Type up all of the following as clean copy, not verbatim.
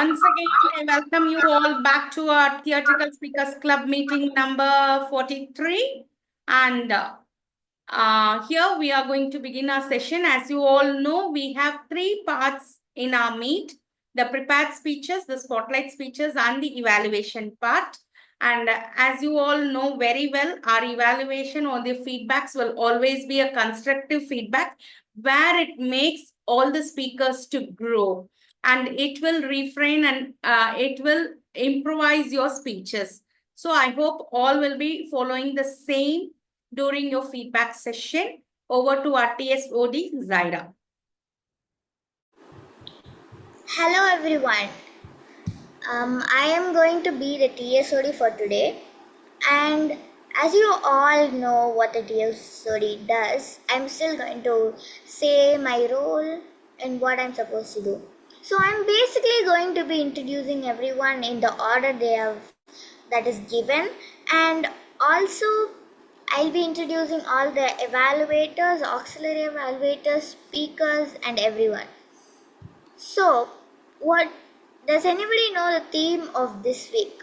Once again, I welcome you all back to our Theatrical Speakers Club meeting number 43. And here we are going to begin our session. As you all know, we have three parts in our meet: the prepared speeches, the spotlight speeches, and the evaluation part. And as you all know very well, our evaluation or the feedbacks will always be a constructive feedback where it makes all the speakers to grow, and it will refrain and it will improvise your speeches. So I hope all will be following the same during your feedback session. Over to our TSOD, Zaira. Hello everyone. I am going to be the TSOD for today, and as you all know what the TSOD does, I'm still going to say my role and what I'm supposed to do. So I'm basically going to be introducing everyone in the order they have that is given, and also I'll be introducing all the evaluators, auxiliary evaluators, speakers, and everyone. So, what does anybody know the theme of this week?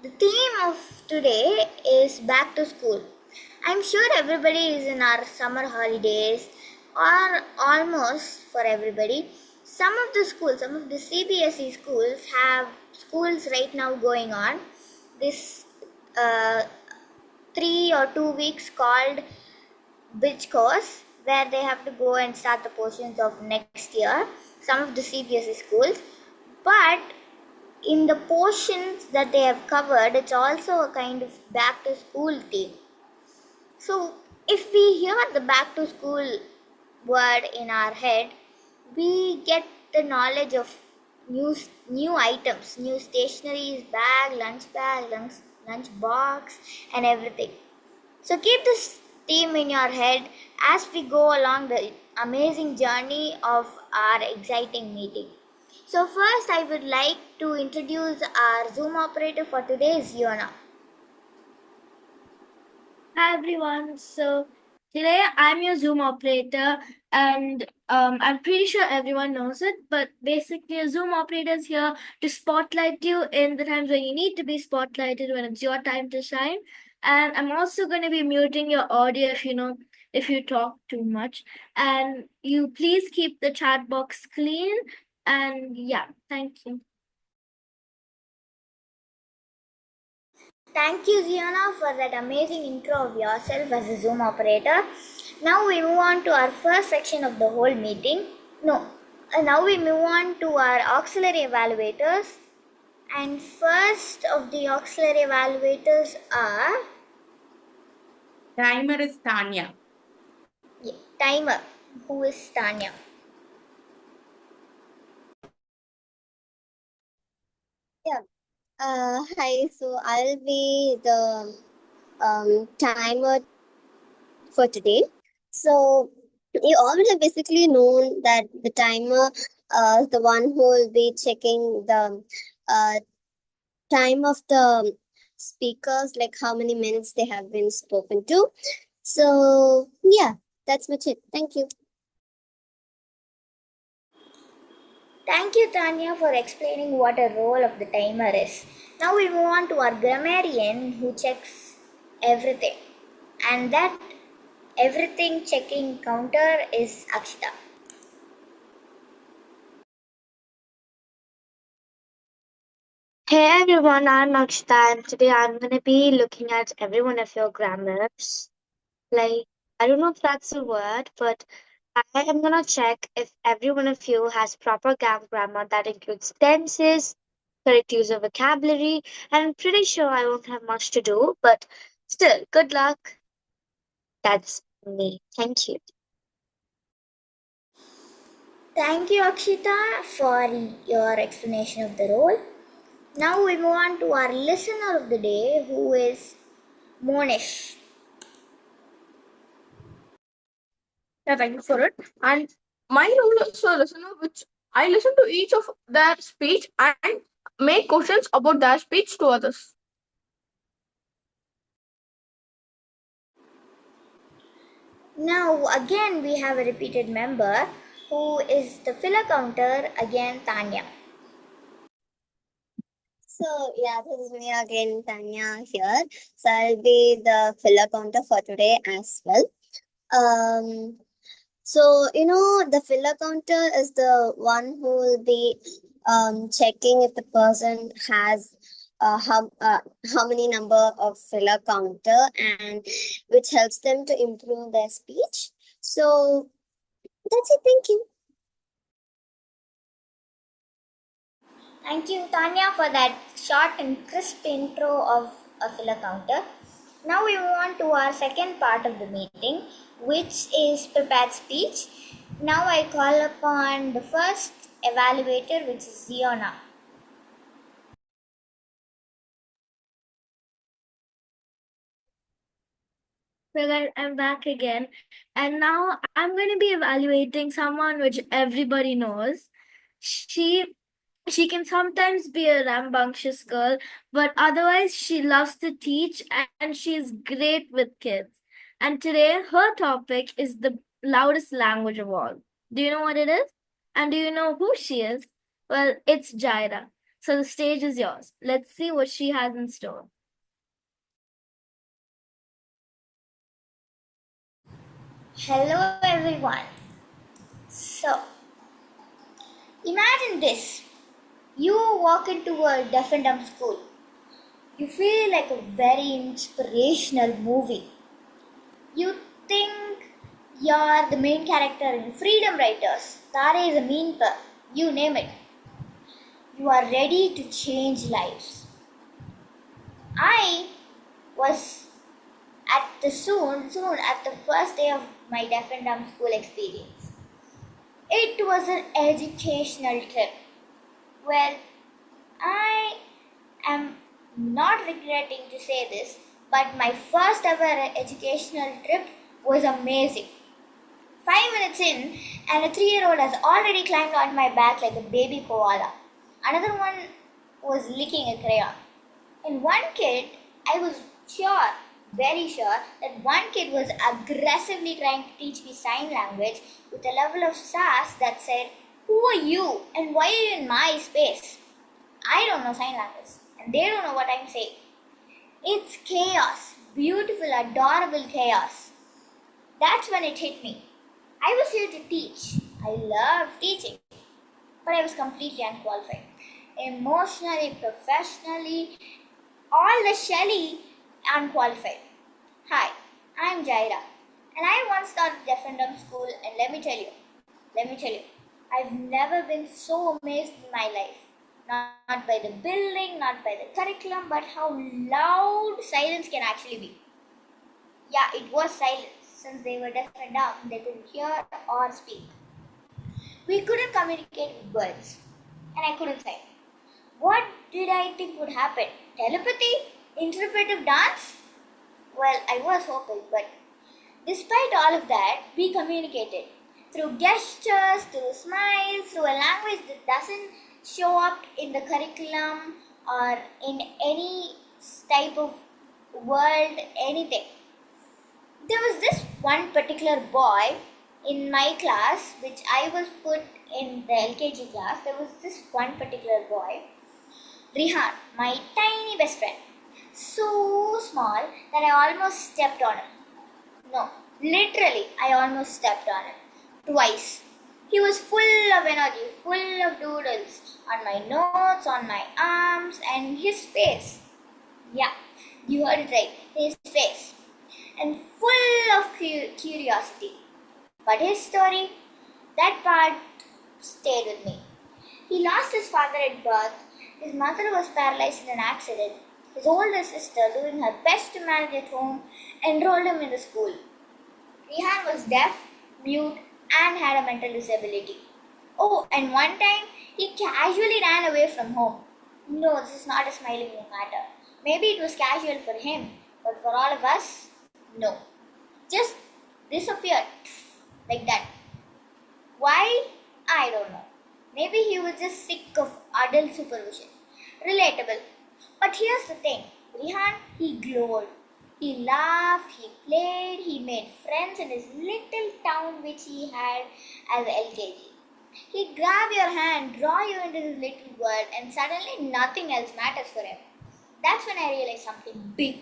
The theme of today is back to school. I'm sure everybody is in our summer holidays, or almost for everybody. Some of the schools, some of the CBSE schools have schools right now going on. This 3 or 2 weeks called Bridge course, where they have to go and start the portions of next year, some of the CBSE schools. But in the portions that they have covered, it's also a kind of back to school theme. So if we hear the back to school word in our head, we get the knowledge of new items, new stationaries, bag, lunch box, and everything. So keep this theme in your head as we go along the amazing journey of our exciting meeting. So first I would like to introduce our Zoom operator for today, Ziona. Hi everyone. So today I'm your Zoom operator, and I'm pretty sure everyone knows it. But basically, a Zoom operator is here to spotlight you in the times when you need to be spotlighted, when it's your time to shine. And I'm also going to be muting your audio if you talk too much. And you please keep the chat box clean. And yeah, thank you. Thank you, Ziona, for that amazing intro of yourself as a Zoom operator. Now we move on to our first section of the whole meeting. Now we move on to our auxiliary evaluators. And first of the auxiliary evaluators are Timer is Tanya. Timer, who is Tanya. Yeah. Hi. So I'll be the timer for today. So you all would have basically known that the timer, the one who will be checking the uh, time of the speakers, like how many minutes they have been spoken to. So yeah, that's much it. Thank you. Thank you, Tanya, for explaining what a role of the timer is. Now we move on to our grammarian who checks everything. And that everything checking counter is Akshita. Hey everyone, I'm Akshita, and today I'm going to be looking at every one of your grammars. Like, I don't know if that's a word, but I am going to check if every one of you has proper grammar that includes tenses, correct use of vocabulary, and I'm pretty sure I won't have much to do, but still, good luck. That's me. Thank you. Thank you, Akshita, for your explanation of the role. Now we move on to our listener of the day who is Monish. Yeah, thank you for it. And my role is a listener, which I listen to each of their speech and make questions about their speech to others. Now again we have a repeated member. who is the filler counter again, Tanya. So yeah, this is me again, Tanya here. So I'll be the filler counter for today as well. Um, so the filler counter is the one who will be checking if the person has how many number of filler counter, and which helps them to improve their speech. So that's it. Thank you. Thank you, Tanya, for that short and crisp intro of a filler counter. Now we move on to our second part of the meeting, which is prepared speech. Now I call upon the first evaluator, which is Ziona. Well, I'm back again, and now I'm going to be evaluating someone which everybody knows. She she can sometimes be a rambunctious girl, but otherwise she loves to teach and she's great with kids. And today her topic is the loudest language of all. Do you know what it is? And do you know who she is? Well, it's Jaira. So the stage is yours. Let's see what she has in store. Hello, everyone. So, imagine this. You walk into a deaf and dumb school. You feel like a very inspirational movie. You think you're the main character in Freedom Writers. Tare is a mean per. You name it. You are ready to change lives. I was soon at the first day of my deaf and dumb school experience. It was an educational trip where I am not regretting to say this, but my first ever educational trip was amazing. 5 minutes in, and a 3-year-old has already climbed on my back like a baby koala. Another one was licking a crayon. And one kid, I was sure, very sure, that one kid was aggressively trying to teach me sign language with a level of sass that said, "Who are you and why are you in my space?" I don't know sign language, and they don't know what I'm saying. It's chaos, beautiful, adorable chaos. That's when it hit me. I was here to teach. I love teaching, but I was completely unqualified. Emotionally, professionally, all the Shelly unqualified. Hi, I'm Jaira, and I once started deaf and dumb school, and let me tell you, I've never been so amazed in my life. Not by the building, not by the curriculum, but how loud silence can actually be. Yeah, it was silence. Since they were deaf and dumb, they couldn't hear or speak. We couldn't communicate with words, and I couldn't sign. What did I think would happen? Telepathy? Interpretive dance? Well, I was hoping, but despite all of that, we communicated through gestures, through smiles, through a language that doesn't show up in the curriculum or in any type of world, anything. There was this one particular boy in my class, which I was put in the LKG class. There was this one particular boy, Rihan, my tiny best friend. So small that I almost stepped on him. No, literally, I almost stepped on him. Twice. He was full of energy, full of doodles on my notes, on my arms, and his face. Yeah, you heard it right, his face. And full of curiosity. But his story, that part stayed with me. He lost his father at birth. His mother was paralyzed in an accident. His older sister, doing her best to manage at home, enrolled him in the school. Rihan was deaf, mute, and had a mental disability. Oh, and one time he casually ran away from home. No, this is not a smiling matter. Maybe it was casual for him, but for all of us, no. Just disappeared like that. Why? I don't know. Maybe he was just sick of adult supervision. Relatable. But here's the thing. Rihan, he glowed. He laughed, he played, he made friends in his little town which which he had as LKG. He'd grab your hand, draw you into this little world, and suddenly nothing else matters for him. That's when I realized something big.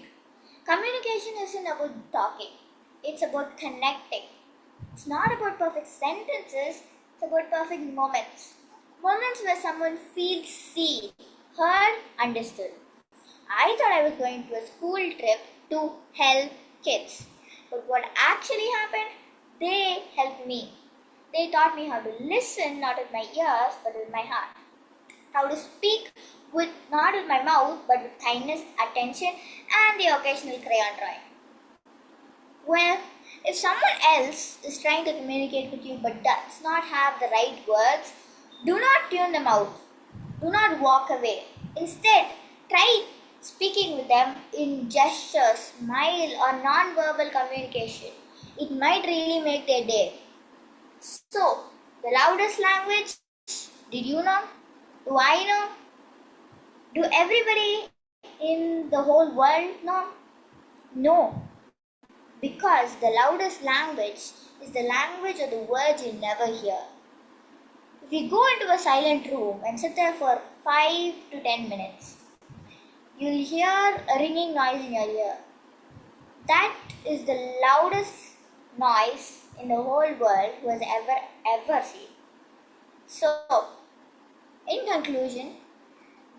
Communication isn't about talking, it's about connecting. It's not about perfect sentences, it's about perfect moments. Moments where someone feels seen, heard, understood. I thought I was going to a school trip to help kids. But what actually happened? They helped me. They taught me how to listen not with my ears but with my heart. How to speak with not with my mouth but with kindness, attention, and the occasional crayon drawing. Well, if someone else is trying to communicate with you but does not have the right words, do not tune them out. Do not walk away. Instead, try speaking with them in gestures, smile, or non-verbal communication. It might really make their day. So, the loudest language, did you know? Do I know? Do everybody in the whole world know? No. Because the loudest language is the language of the words you never hear. If you go into a silent room and sit there for 5 to 10 minutes, you'll hear a ringing noise in your ear. That is the loudest noise in the whole world who has ever seen. So, in conclusion,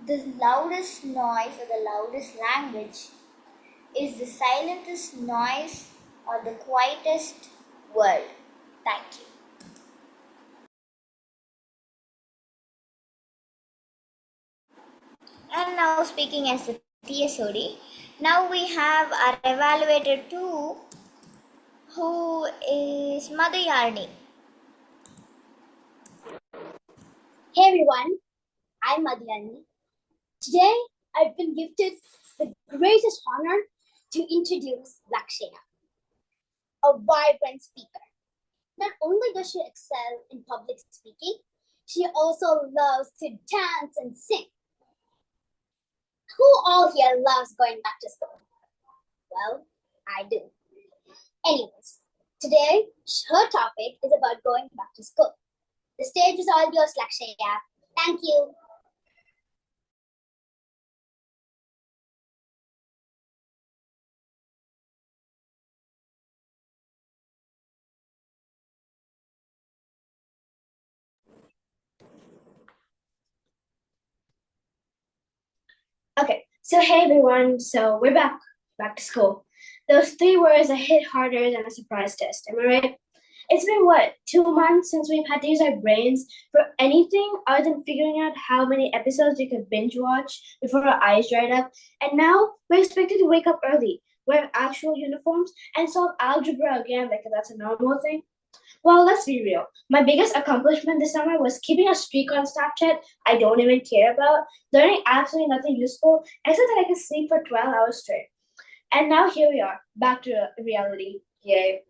the loudest noise or the loudest language is the silentest noise or the quietest word. Thank you. And now speaking as the TSOD, now we have our evaluator 2 who is Madhyarni. Hey everyone, I'm Madhyani. Today I've been gifted the greatest honor to introduce Lakshya, a vibrant speaker. Not only does she excel in public speaking, she also loves to dance and sing. Who all here loves going back to school? Well, I do. Anyways, today her topic is about going back to school. The stage is all yours, Lakshya. Thank you. Okay, so hey everyone, so we're back to school. Those three words that hit harder than a surprise test, am I right? It's been what, 2 months since we've had to use our brains for anything other than figuring out how many episodes we could binge watch before our eyes dried up, and now we're expected to wake up early, wear actual uniforms, and solve algebra again like that's a normal thing. Well, let's be real. My biggest accomplishment this summer was keeping a streak on Snapchat I don't even care about, learning absolutely nothing useful, except that I can sleep for 12 hours straight. And now here we are, back to reality. Yay.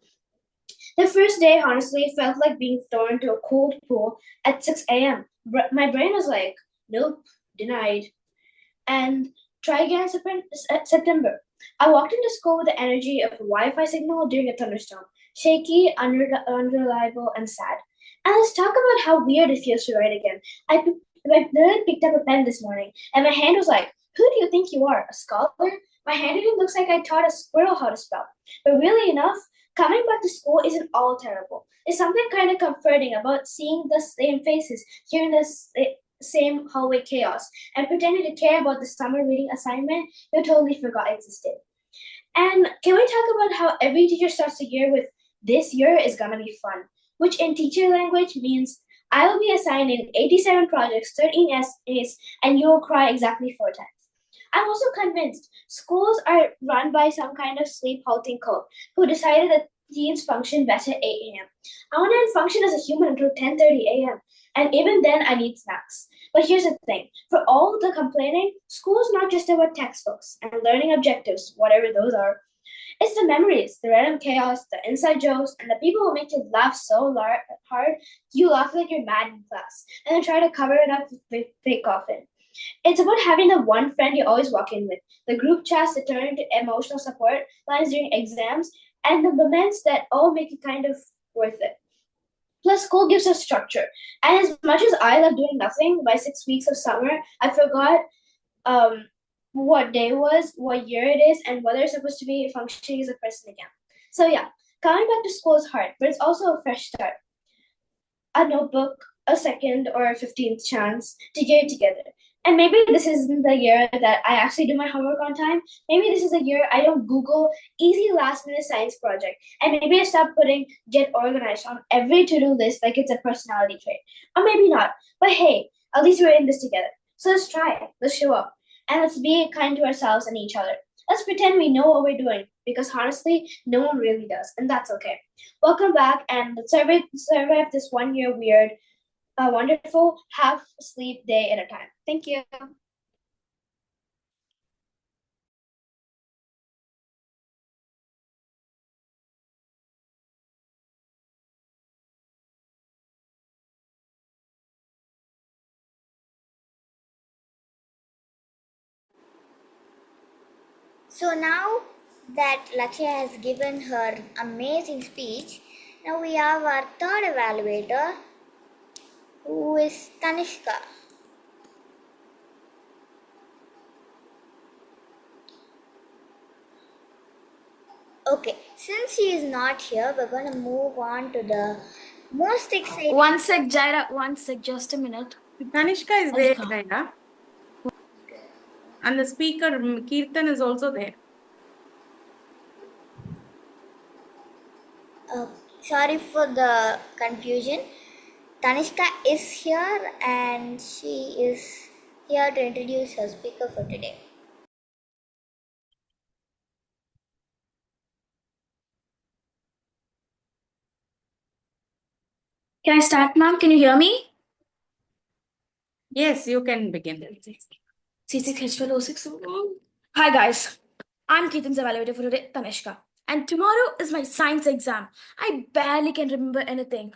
The first day, honestly, felt like being thrown into a cold pool at 6 a.m. My brain was like, nope, denied. And try again in September. I walked into school with the energy of a Wi-Fi signal during a thunderstorm. Shaky, unreliable, and sad. And let's talk about how weird it feels to write again. I literally picked up a pen this morning, and my hand was like, who do you think you are, a scholar? My handwriting looks like I taught a squirrel how to spell. But really enough, coming back to school isn't all terrible. There's something kind of comforting about seeing the same faces, hearing the same hallway chaos, and pretending to care about the summer reading assignment you totally forgot existed. And can we talk about how every teacher starts the year with, this year is gonna be fun, which in teacher language means I will be assigning 87 projects, 13 essays, and you will cry exactly 4 times. I'm also convinced schools are run by some kind of sleep halting cult who decided that teens function best at 8 a.m. I want to function as a human until 10:30 a.m. And even then, I need snacks. But here's the thing. For all the complaining, school is not just about textbooks and learning objectives, whatever those are. It's the memories, the random chaos, the inside jokes, and the people who make you laugh so hard you laugh like you're mad in class, and then try to cover it up with fake coughing. It's about having the one friend you always walk in with, the group chats that turn into emotional support lines during exams, and the moments that all make it kind of worth it. because school gives us structure. And as much as I love doing nothing, by 6 weeks of summer, I forgot what day was, what year it is, and whether it's supposed to be functioning as a person again. So yeah, coming back to school is hard, but it's also a fresh start. A notebook, a second or a 15th chance to get it together. And maybe this isn't the year that I actually do my homework on time. Maybe this is a year I don't Google easy last minute science project. And maybe I stop putting get organized on every to do list like it's a personality trait. Or maybe not. But hey, at least we're in this together. So let's try it. Let's show up. And let's be kind to ourselves and each other. Let's pretend we know what we're doing, because honestly, no one really does, and that's okay. Welcome back, and let's survive this 1 year weird, wonderful half sleep day at a time. Thank you. So now that Lakshya has given her amazing speech, now we have our third evaluator, who is Tanishka. Okay, since she is not here, we're going to move on to the most exciting. One sec, Jaira. One sec, just a minute. Tanishka is there, Tanishka. Jaira. And the speaker, Kirtan, is also there. Sorry for the confusion. Tanishka is here and she is here to introduce her speaker for today. Can I start, ma'am? Can you hear me? Yes, you can begin. C6H12O6. Hi, guys. I'm Keaton's evaluator for today, Tanishka. And tomorrow is my science exam. I barely can remember anything.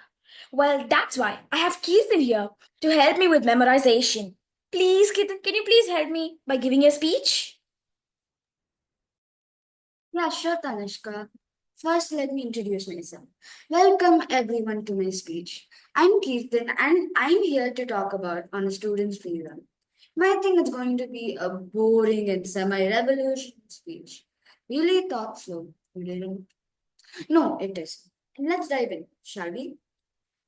Well, that's why I have Keaton here to help me with memorization. Please, Keaton, can you please help me by giving a speech? Yeah, sure, Tanishka. First, let me introduce myself. Welcome everyone to my speech. I'm Kirtan and I'm here to talk about on a student's freedom. I think it's going to be a boring and semi-revolution speech. Really thought so. You didn't? No, it is. Let's dive in, shall we?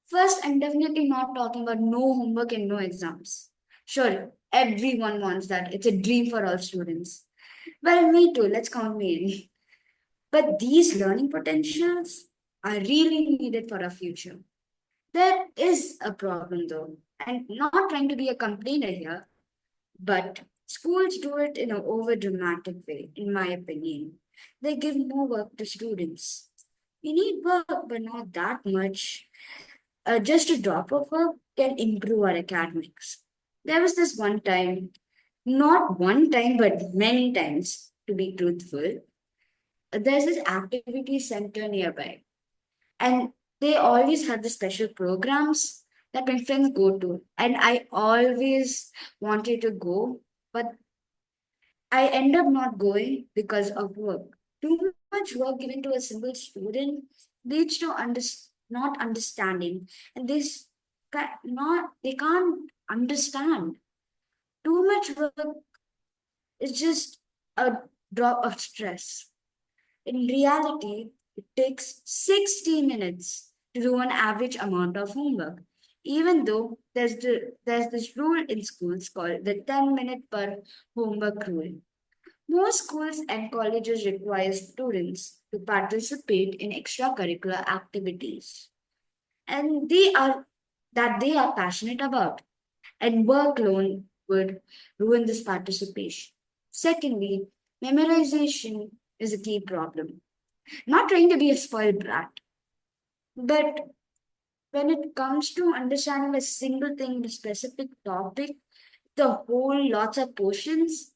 First, I'm definitely not talking about no homework and no exams. Sure, everyone wants that. It's a dream for all students. Well, me too. Let's count me in. But these learning potentials are really needed for our future. There is a problem though, and not trying to be a complainer here, but schools do it in an over dramatic way, in my opinion. They give more work to students. We need work, but not that much. Just a drop of work can improve our academics. There was this one time, not one time, but many times, to be truthful, there's this activity center nearby, and they always have the special programs that my friends go to, and I always wanted to go, but I end up not going because of work. Too much work given to a single student leads to not understanding, and they can't understand. Too much work is just a drop of stress. In reality, it takes 60 minutes to do an average amount of homework, even though there's this rule in schools called the 10-minute per homework rule. Most schools and colleges require students to participate in extracurricular activities, and they are passionate about, and work alone would ruin this participation. Secondly, memorization is a key problem. Not trying to be a spoiled brat, but when it comes to understanding a single thing in a specific topic, the whole lots of portions,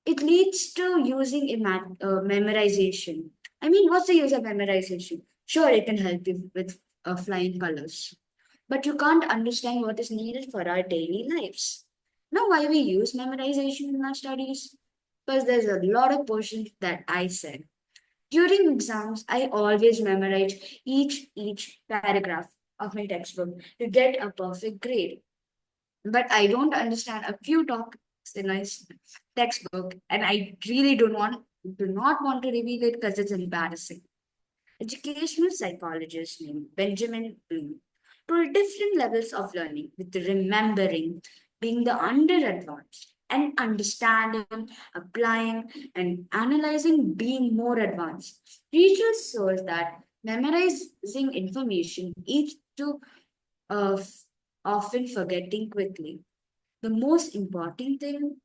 it leads to using memorization. I mean, what's the use of memorization? Sure, it can help you with flying colors, but you can't understand what is needed for our daily lives. Now, why we use memorization in our studies? Because there's a lot of portions that I said. During exams, I always memorize each paragraph of my textbook to get a perfect grade. But I don't understand a few topics in my textbook, and I really do not want to reveal it because it's embarrassing. Educational psychologist named Benjamin Bloom told different levels of learning, with remembering being the under advanced and understanding, applying, and analyzing being more advanced. Research shows that memorizing information each to uh, often forgetting quickly. The most important thing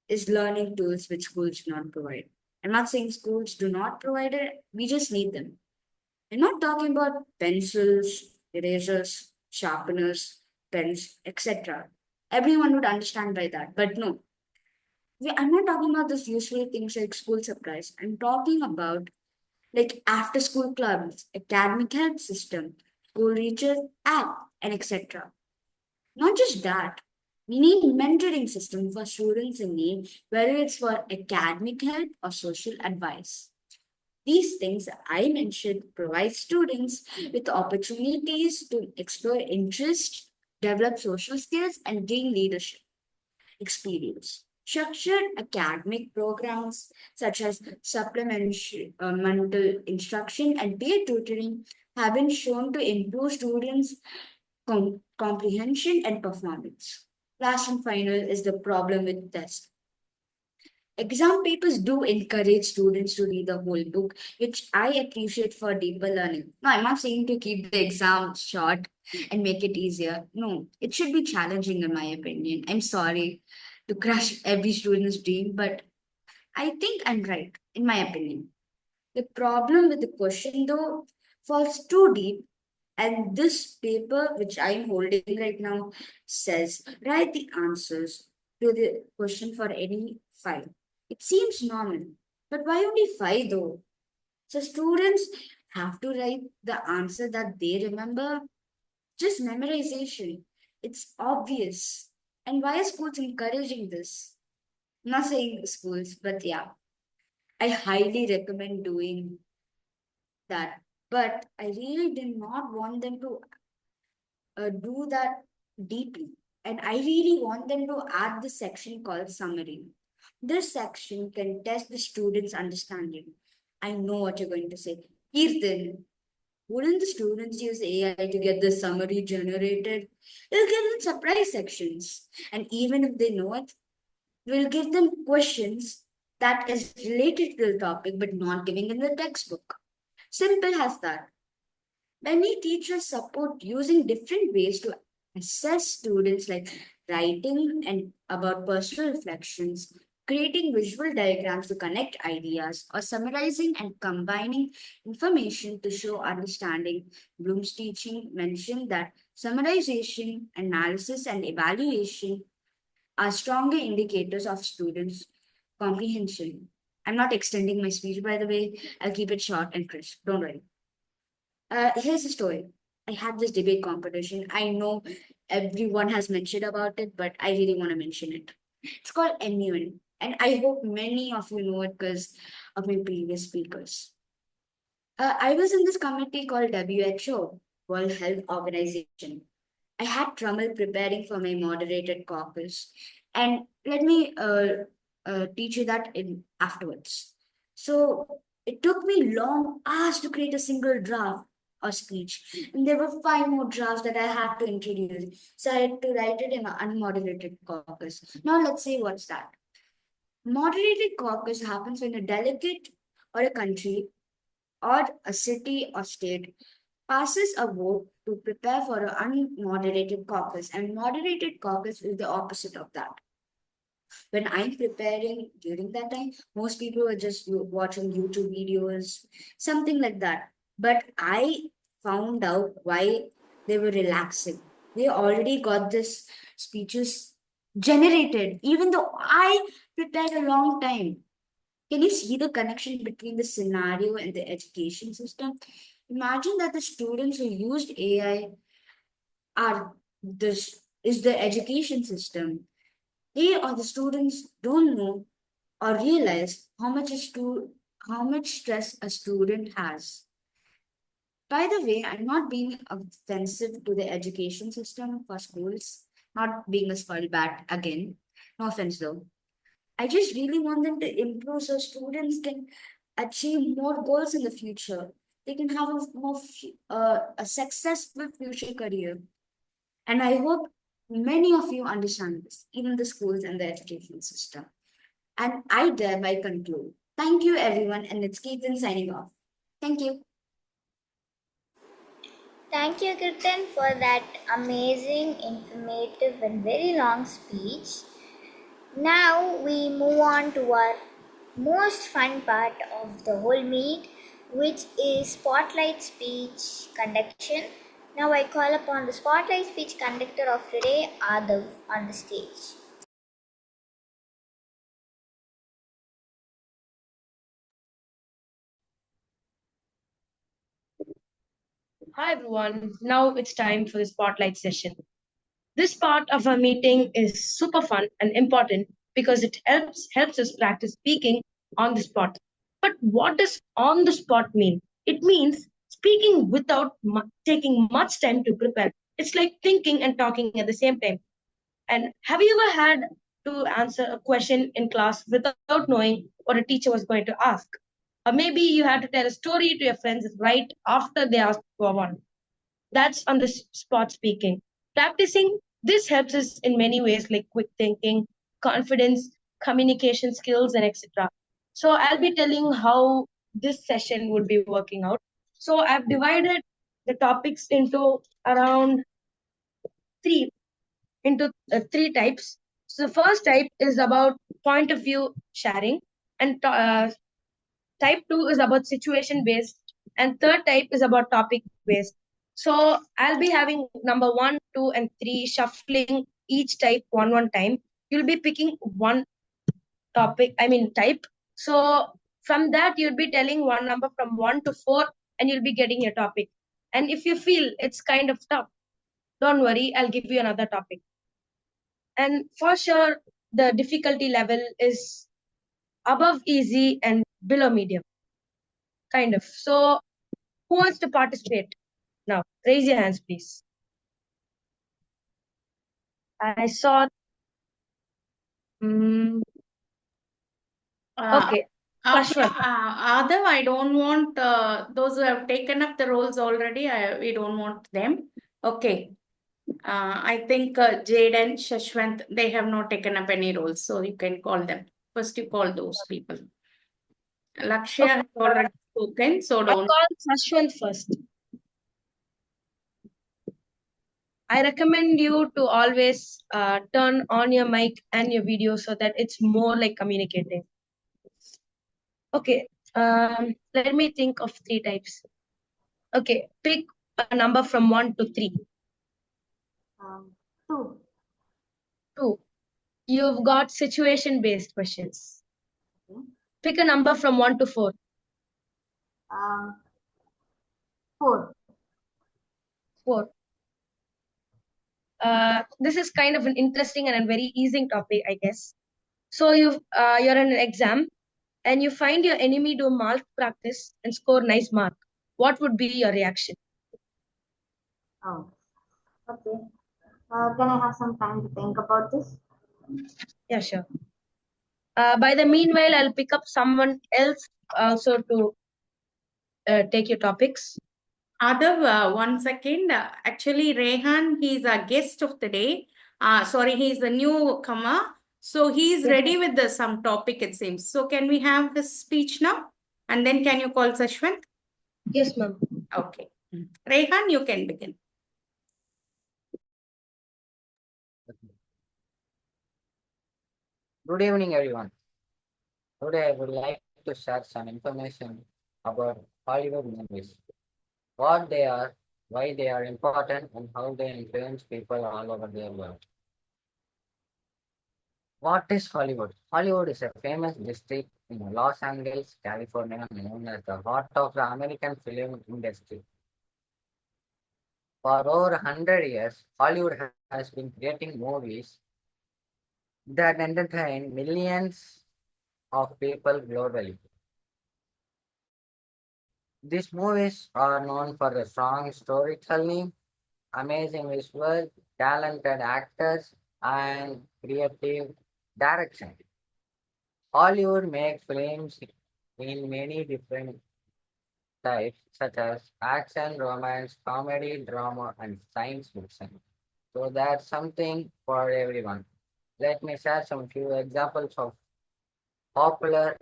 is learning tools which schools do not provide. I'm not saying schools do not provide it, we just need them. I'm not talking about pencils, erasers, sharpeners, pens, etc. Everyone would understand by that. But no, I'm not talking about those useful things like school supplies. I'm talking about like after school clubs, academic help system, school reaches app, and etc. Not just that, we need mentoring system for students in need, whether it's for academic help or social advice. These things I mentioned provide students with opportunities to explore interest, develop social skills, and gain leadership experience. Structured academic programs such as supplemental instruction and peer tutoring have been shown to improve students' comprehension and performance. Last and final is the problem with tests. Exam papers do encourage students to read the whole book, which I appreciate for deeper learning. No, I'm not saying to keep the exam short and make it easier. No, it should be challenging, in my opinion. I'm sorry to crush every student's dream, but I think I'm right, in my opinion. The problem with the question, though, falls too deep, and this paper, which I'm holding right now, says write the answers to the question for any five. It seems normal, but why only five though? So students have to write the answer that they remember. Just memorization. It's obvious. And why are schools encouraging this? I'm not saying schools, but yeah, I highly recommend doing that. But I really did not want them to do that deeply. And I really want them to add this section called summary. This section can test the student's understanding. I know what you're going to say. Kirtan, wouldn't the students use AI to get the summary generated? We'll give them surprise sections. And even if they know it, we'll give them questions that is related to the topic but not giving in the textbook. Simple as that. Many teachers support using different ways to assess students, like writing and about personal reflections, creating visual diagrams to connect ideas, or summarizing and combining information to show understanding. Bloom's teaching mentioned that summarization, analysis, and evaluation are stronger indicators of students' comprehension. I'm not extending my speech, by the way. I'll keep it short and crisp. Don't worry. Here's a story. I had this debate competition. I know everyone has mentioned about it, but I really want to mention it. It's called NUN, and I hope many of you know it because of my previous speakers. I was in this committee called WHO, World Health Organization. I had trouble preparing for my moderated caucus, and let me teach you that in afterwards. So it took me long hours to create a single draft or speech, and there were five more drafts that I had to introduce. So I had to write it in an unmoderated caucus. Now let's see what's that. Moderated caucus happens when a delegate or a country or a city or state passes a vote to prepare for an unmoderated caucus, and moderated caucus is the opposite of that. When I'm preparing during that time, most people were just watching YouTube videos, something like that. But I found out why they were relaxing. They already got this speeches generated, even though I prepared a long time. Can you see the connection between the scenario and the education system? Imagine that the students who used AI are this is the education system. They or the students don't know or realize how much how much stress a student has. By the way, I'm not being offensive to the education system for schools, not being a spoiled brat again. No offense though. I just really want them to improve so students can achieve more goals in the future. They can have a successful future career. And I hope many of you understand this, even the schools and the education system. And I thereby conclude. Thank you, everyone, and it's Keaton signing off. Thank you. Thank you, Kirtan, for that amazing, informative, and very long speech. Now we move on to our most fun part of the whole meet, which is spotlight speech conduction. Now I call upon the spotlight speech conductor of today, Adav, on the stage. Hi everyone, now it's time for the spotlight session. This part of our meeting is super fun and important because it helps us practice speaking on the spot. But what does on the spot mean? It means speaking without taking much time to prepare. It's like thinking and talking at the same time. And have you ever had to answer a question in class without knowing what a teacher was going to ask? Or maybe you had to tell a story to your friends right after they asked for one. That's on the spot speaking. Practicing this helps us in many ways like quick thinking, confidence, communication skills, and etc. So I'll be telling how this session would be working out. So I've divided the topics into around three three types. So the first type is about point of view sharing, and type 2 is about situation based, and third type is about topic based. So I'll be having number 1, 2, and 3 shuffling each type one time. You'll be picking one type. So from that, you'll be telling one number from 1 to 4, and you'll be getting your topic. And if you feel it's kind of tough, don't worry, I'll give you another topic. And for sure, the difficulty level is above easy and below medium, kind of. So who wants to participate now? Raise your hands, please. I saw. Mm, okay. Ashwat. Adav, I don't want those who have taken up the roles already. We don't want them. Okay. I think Jade and Shashwant, they have not taken up any roles, so you can call them. First, you call those people. Lakshya has already spoken, so I'll don't. call Ashwant first. I recommend you to always turn on your mic and your video so that it's more like communicating. Okay. Let me think of three types. Okay. Pick a number from 1 to 3. 2. 2. You've got situation based questions. Okay. Pick a number from 1 to 4. 4. 4. This is kind of an interesting and a very easy topic, I guess. So you're in an exam and you find your enemy do mark practice and score nice mark. What would be your reaction? Oh, okay. Can I have some time to think about this? Yeah, sure. By the meanwhile, I'll pick up someone else also to take your topics. Adav, 1 second. Actually, Rehan, he's a guest of the day. Sorry, he's the newcomer. So he's ready with some topic, it seems. So can we have his speech now? And then can you call Sashwant? Yes, ma'am. Okay. Rehan, you can begin. Good evening, everyone. Today I would like to share some information about Hollywood movies, what they are, why they are important, and how they influence people all over the world. What is Hollywood? Hollywood is a famous district in Los Angeles, California, known as the heart of the American film industry. For over 100 years, Hollywood has been creating movies that entertain millions of people globally. These movies are known for the strong storytelling, amazing visual, talented actors, and creative direction. Hollywood makes films in many different types, such as action, romance, comedy, drama, and science fiction. So that's something for everyone. Let me share some few examples of popular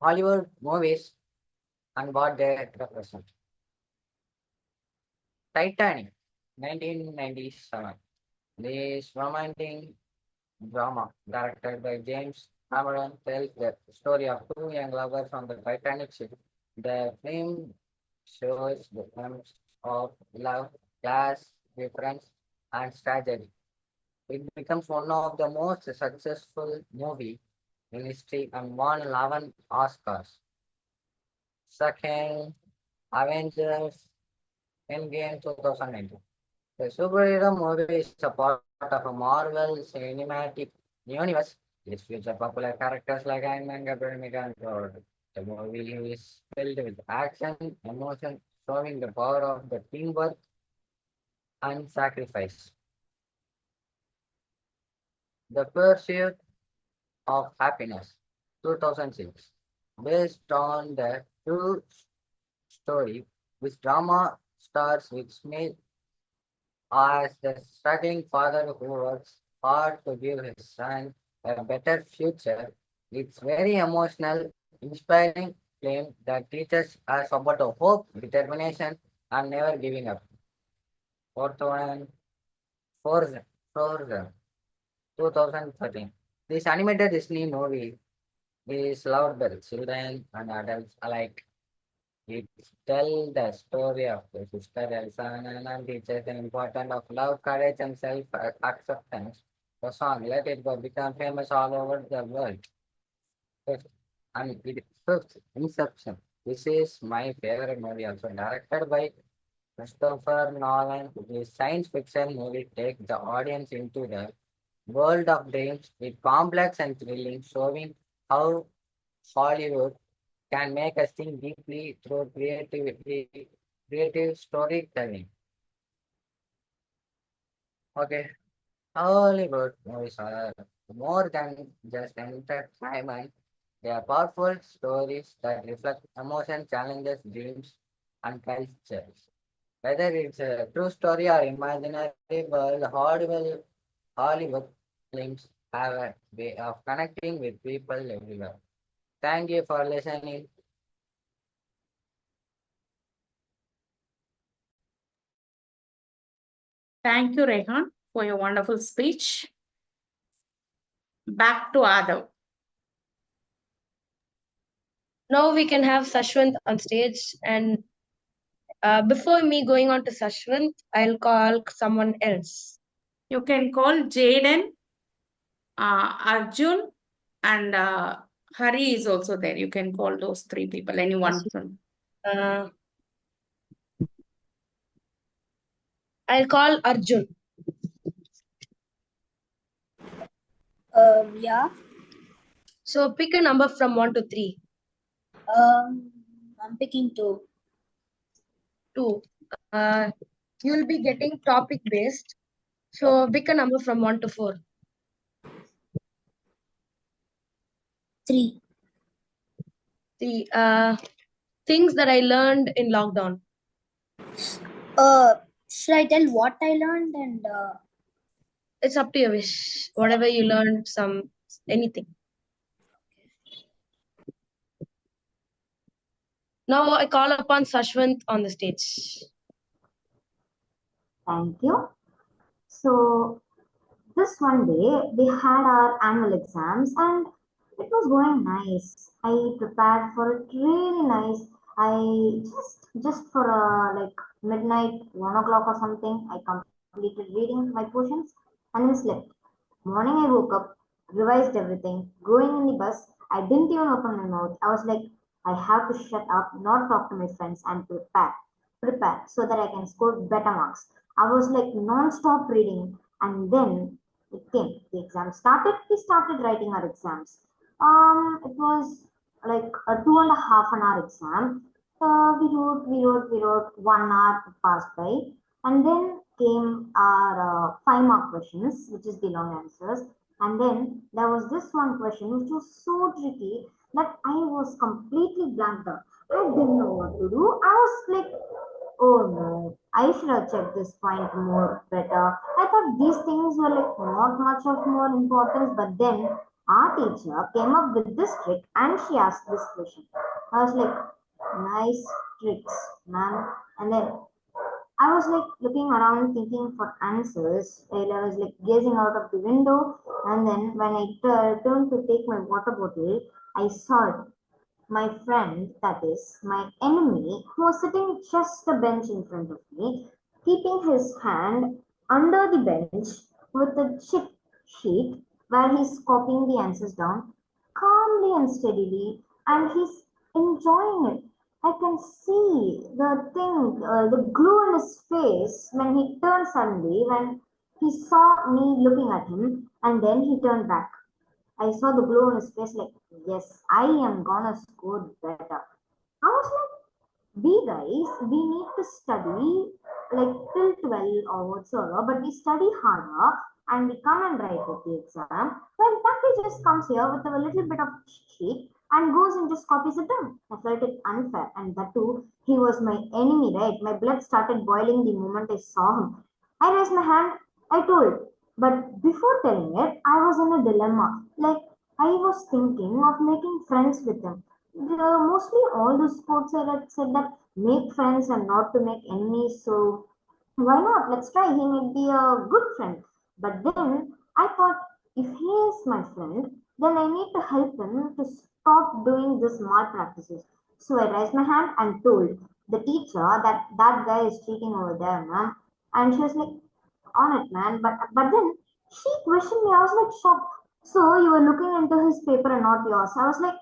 Hollywood movies and what they represent. Titanic, 1997. This romantic drama, directed by James Cameron, tells the story of two young lovers on the Titanic ship. The film shows the themes of love, class, difference, and tragedy. It becomes one of the most successful movie in history and won 11 Oscars. Second, Avengers Endgame 2019. The superhero movie is a part of a Marvel cinematic universe. It features popular characters like Iron Man, Captain America, and Thor. The movie is filled with action, emotion, showing the power of the teamwork and sacrifice. The Pursuit of Happiness, 2006. Based on the true story, this drama stars with Smith as the struggling father who works hard to give his son a better future. It's very emotional, inspiring film that teaches us about the hope, determination, and never giving up. Fourth one, Frozen, 2013. This animated Disney movie is loved by children and adults alike. It tells the story of the sister Elsa and Anna teaches the importance of love, courage, and self-acceptance. The song Let It Go became famous all over the world. Fifth, fifth, Inception. This is my favorite movie also, directed by Christopher Nolan. This science fiction movie takes the audience into the world of dreams with complex and thrilling, showing how Hollywood can make us think deeply through creative storytelling. Okay, Hollywood movies are more than just entertainment. They are powerful stories that reflect emotion, challenges, dreams, and cultures. Whether it's a true story or imaginary world, Hollywood films have a way of connecting with people everywhere. Thank you for listening. Thank you, Rehan, for your wonderful speech. Back to Adav. Now we can have Sashwant on stage. And before me going on to Sashwant, I'll call someone else. You can call Jaden, Arjun, and Hari is also there. You can call those three people, anyone from. Uh, I'll call Arjun. Yeah. So pick a number from 1 to 3. I'm picking two. 2. You'll be getting topic based. So pick a number from 1 to 4. 3. 3. Things that I learned in lockdown. Should I tell what I learned and It's up to your wish. Whatever you learned, anything. Now I call upon Sashwant on the stage. Thank you. So, this one day we had our annual exams and it was going nice. I prepared for it really nice. I just for like midnight, 1 o'clock or something, I completed reading my portions and then slept. Morning I woke up, revised everything. Going in the bus, I didn't even open my mouth. I was like, I have to shut up, not talk to my friends, and prepare so that I can score better marks. I was like non-stop reading, and then it came. The exam started. We started writing our exams. It was like a 2.5 an hour exam. We wrote. 1 hour passed by, and then came our 5 mark questions, which is the long answers. And then there was this one question which was so tricky that I was completely blanked out. I didn't know what to do. I was like, oh no, I should have checked this point more better. I thought these things were like not much of more importance, but then our teacher came up with this trick and she asked this question. I was like, nice tricks, ma'am. And then I was like looking around thinking for answers while I was like gazing out of the window. And then when I turned to take my water bottle, I saw it. My friend, that is, my enemy, who was sitting just a bench in front of me, keeping his hand under the bench with a cheat sheet where he's copying the answers down calmly and steadily, and he's enjoying it. I can see the glue in his face when he turned suddenly when he saw me looking at him, and then he turned back. I saw the glow on his face like, yes, I am gonna score better. I was like, we guys, we need to study like till 12 or whatsoever, but we study harder and we come and write at the exam. Well, Taki just comes here with a little bit of sheet and goes and just copies it down. I felt it unfair, and that too, he was my enemy, right? My blood started boiling the moment I saw him. I raised my hand, I told, but before telling it, I was in a dilemma. Like, I was thinking of making friends with him. Mostly all the sports had said that make friends and not to make enemies. So why not? Let's try. He may be a good friend. But then I thought, if he is my friend, then I need to help him to stop doing this malpractices. So I raised my hand and told the teacher that that guy is cheating over there, ma'am. And she was like, on it, man. But then she questioned me. I was like shocked. So you were looking into his paper and not yours. I was like,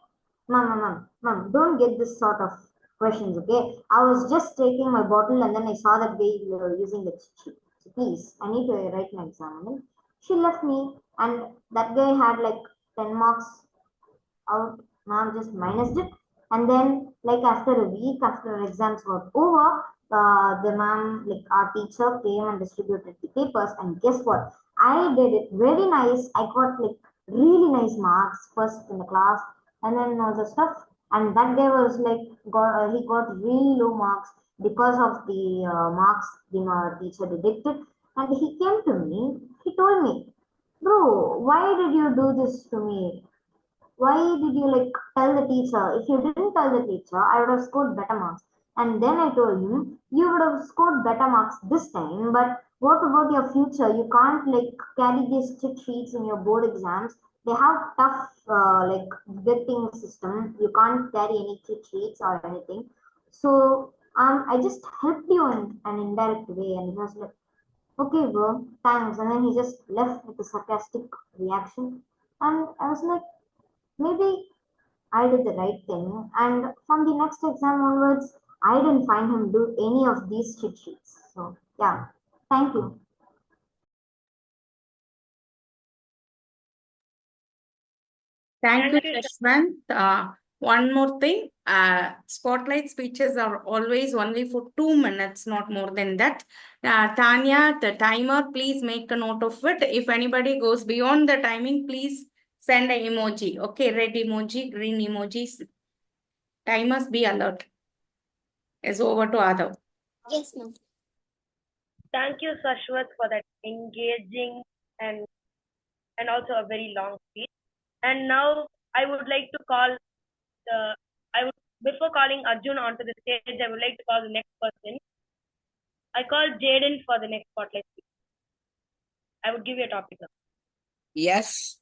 mom, don't get this sort of questions, okay? I was just taking my bottle and then I saw that you were using the cheat sheet. So please, I need to write my exam. And then she left me, and that guy had like 10 marks out. Ma'am just minused it. And then, like after a week, after exams got over, the ma'am, like our teacher, came and distributed the papers. And guess what? I did it very nice. I got like really nice marks, first in the class, and then all the stuff. And that guy was like, he got really low marks because of the marks the teacher deducted. And he came to me. He told me, bro, why did you do this to me? Why did you like tell the teacher? If you didn't tell the teacher, I would have scored better marks. And then I told him, you would have scored better marks this time, but what about your future? You can't like carry these cheat sheets in your board exams. They have tough like vetting system. You can't carry any cheat sheets or anything. So I just helped you in an indirect way. And he was like, okay, bro, thanks. And then he just left with a sarcastic reaction. And I was like, maybe I did the right thing. And from the next exam onwards, I didn't find him do any of these cheat sheets. So yeah, thank you. Thank you, Yashwant. One more thing, spotlight speeches are always only for 2 minutes, not more than that. Tanya, the timer, please make a note of it. If anybody goes beyond the timing, please send an emoji. Okay, red emoji, green emojis. Timers, be alert. Is over to Adav. Yes, ma'am. Thank you, Sashwat, for that engaging and also a very long speech. And now I would like to call before calling Arjun onto the stage, I would like to call the next person. I call Jaden for the next spotlight speech. I would give you a topic now. Yes.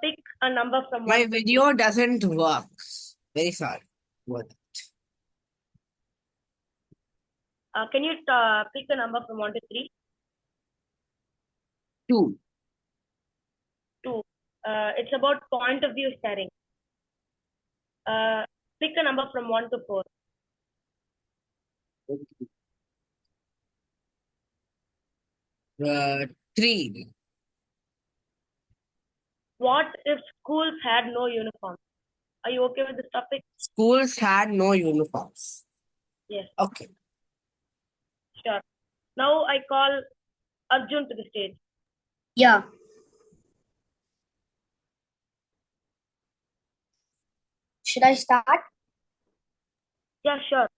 Pick a number from My 1 to video doesn't work. Very sorry. What? Can you pick a number from 1 to 3? 2. 2. It's about point of view sharing. Pick a number from 1 to 4. 3. What if schools had no uniform? Are you okay with this topic? Schools had no uniforms. Yes, Okay. sure. Now I call Arjun to the stage. Yeah. Should I start? Yeah, sure.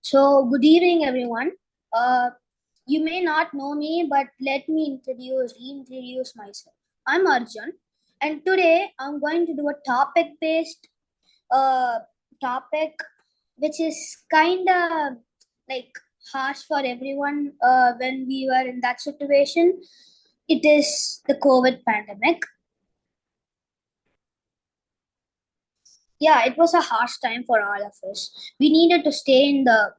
So, good evening, everyone. You may not know me, but let me reintroduce myself. I'm Arjun, and today I'm going to do a topic-based topic, which is kind of like harsh for everyone when we were in that situation. It is the COVID pandemic. Yeah, it was a harsh time for all of us. We needed to stay in our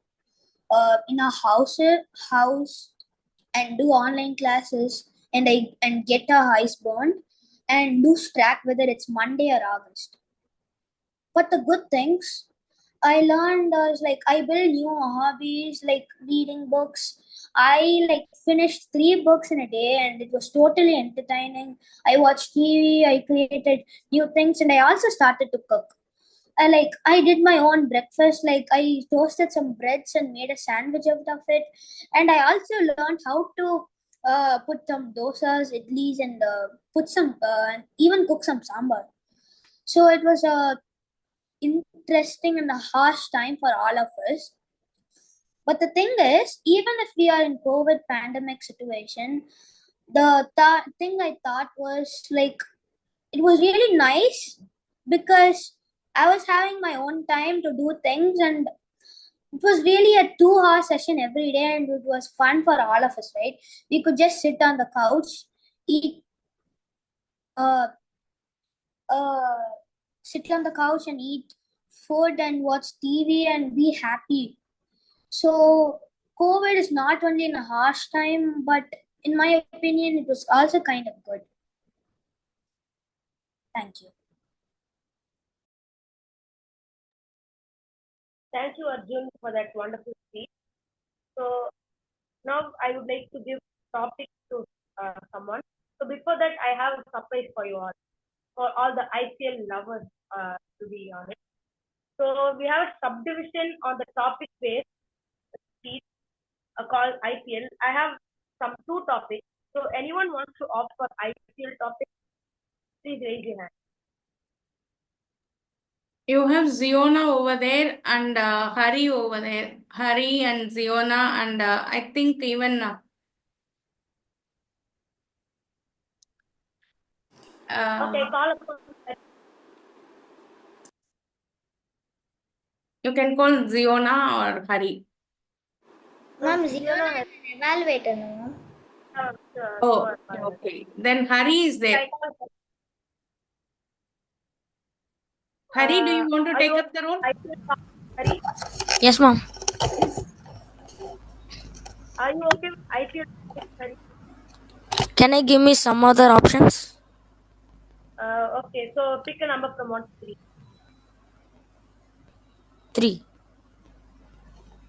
house and do online classes and get our eyes burned and lose track whether it's Monday or August. But the good things I learned was like I built new hobbies like reading books. I like finished 3 books in a day and it was totally entertaining. I watched TV, I created new things, and I also started to cook. I did my own breakfast. Like I toasted some breads and made a sandwich out of it, and I also learned how to put some dosas, idlis, and put some and even cook some sambar. So it was a interesting and a harsh time for all of us. But the thing is, even if we are in COVID pandemic situation, the thing I thought was like it was really nice because I was having my own time to do things, and it was really a 2 hour session every day, and it was fun for all of us, right? We could just sit on the couch, eat, uh, uh, sit on the couch and eat food and watch TV and be happy. So, COVID is not only in a harsh time, but in my opinion, it was also kind of good. Thank you. Thank you, Arjun, for that wonderful speech. So now I would like to give topic to someone. So before that, I have a surprise for all the IPL lovers, to be honest. So we have a subdivision on the topic based sheet called IPL. I have some two topics. So anyone wants to opt for IPL topic, please raise your hand. You have Ziona over there and Hari over there. Hari and Ziona, and I think even Okay, call upon. You can call Ziona or Hari. Ma'am, Ziona has an evaluator, no, ma'am? Sure, Oh, sure, okay. Then Hari is there. Hari, do you want to take up the role? Hari, Yes, ma'am. are you okay with IPL? Hari? Can I give me some other options? Okay, so pick a number from 1 to 3. 3.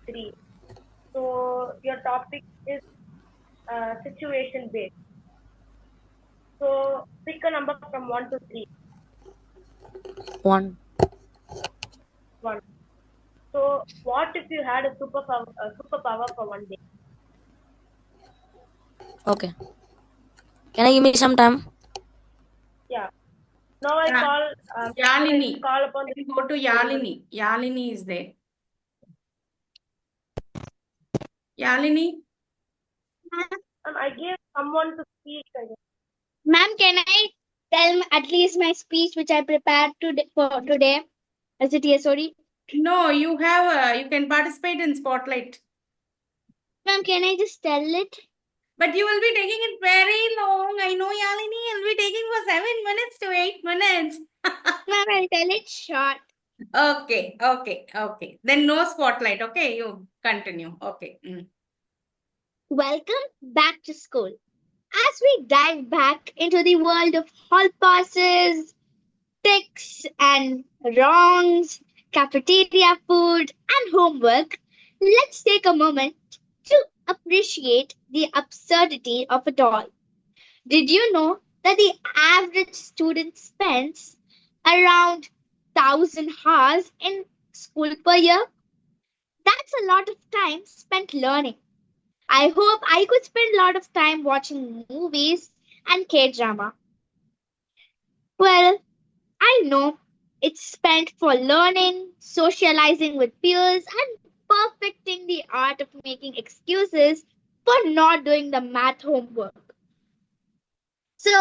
3. So your topic is situation based. So pick a number from 1 to 3. 1. 1. So what if you had a superpower for one day? Okay. Can I give me some time? Yeah. Now I call Yalini. call upon the Go to Yalini. Yalini is there. Yalini? I gave someone to speak. Ma'am, can I tell at least my speech which I prepared for today? Is it yes, sorry? No, you have you can participate in Spotlight. Ma'am, can I just tell it? But you will be taking it very long. I know, Yalini. You'll be taking for 7 minutes to 8 minutes. Ma'am, I'll tell it short. Okay. Then no Spotlight. Okay, you continue. Okay. Welcome back to school. As we dive back into the world of hall passes, ticks and wrongs, cafeteria food, and homework, let's take a moment to appreciate the absurdity of it all. Did you know that the average student spends around 1,000 hours in school per year. That's a lot of time spent learning. I hope I could spend a lot of time watching movies and K drama. Well, I know it's spent for learning, socializing with peers, and perfecting the art of making excuses for not doing the math homework. So,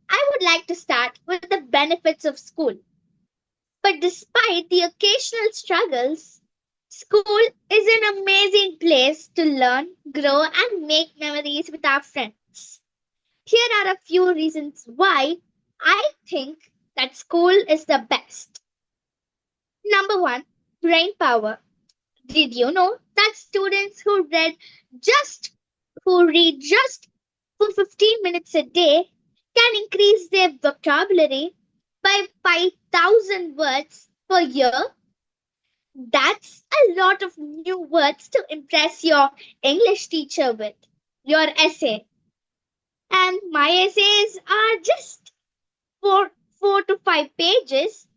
I would like to start with the benefits of school. But despite the occasional struggles, school is an amazing place to learn, grow, and make memories with our friends. Here are a few reasons why I think that school is the best. Number one, brain power. Did you know that students just who read just for 15 minutes a day can increase their vocabulary by 5,000 words per year? That's a lot of new words to impress your English teacher with. Your essay. And my essays are just four to five pages.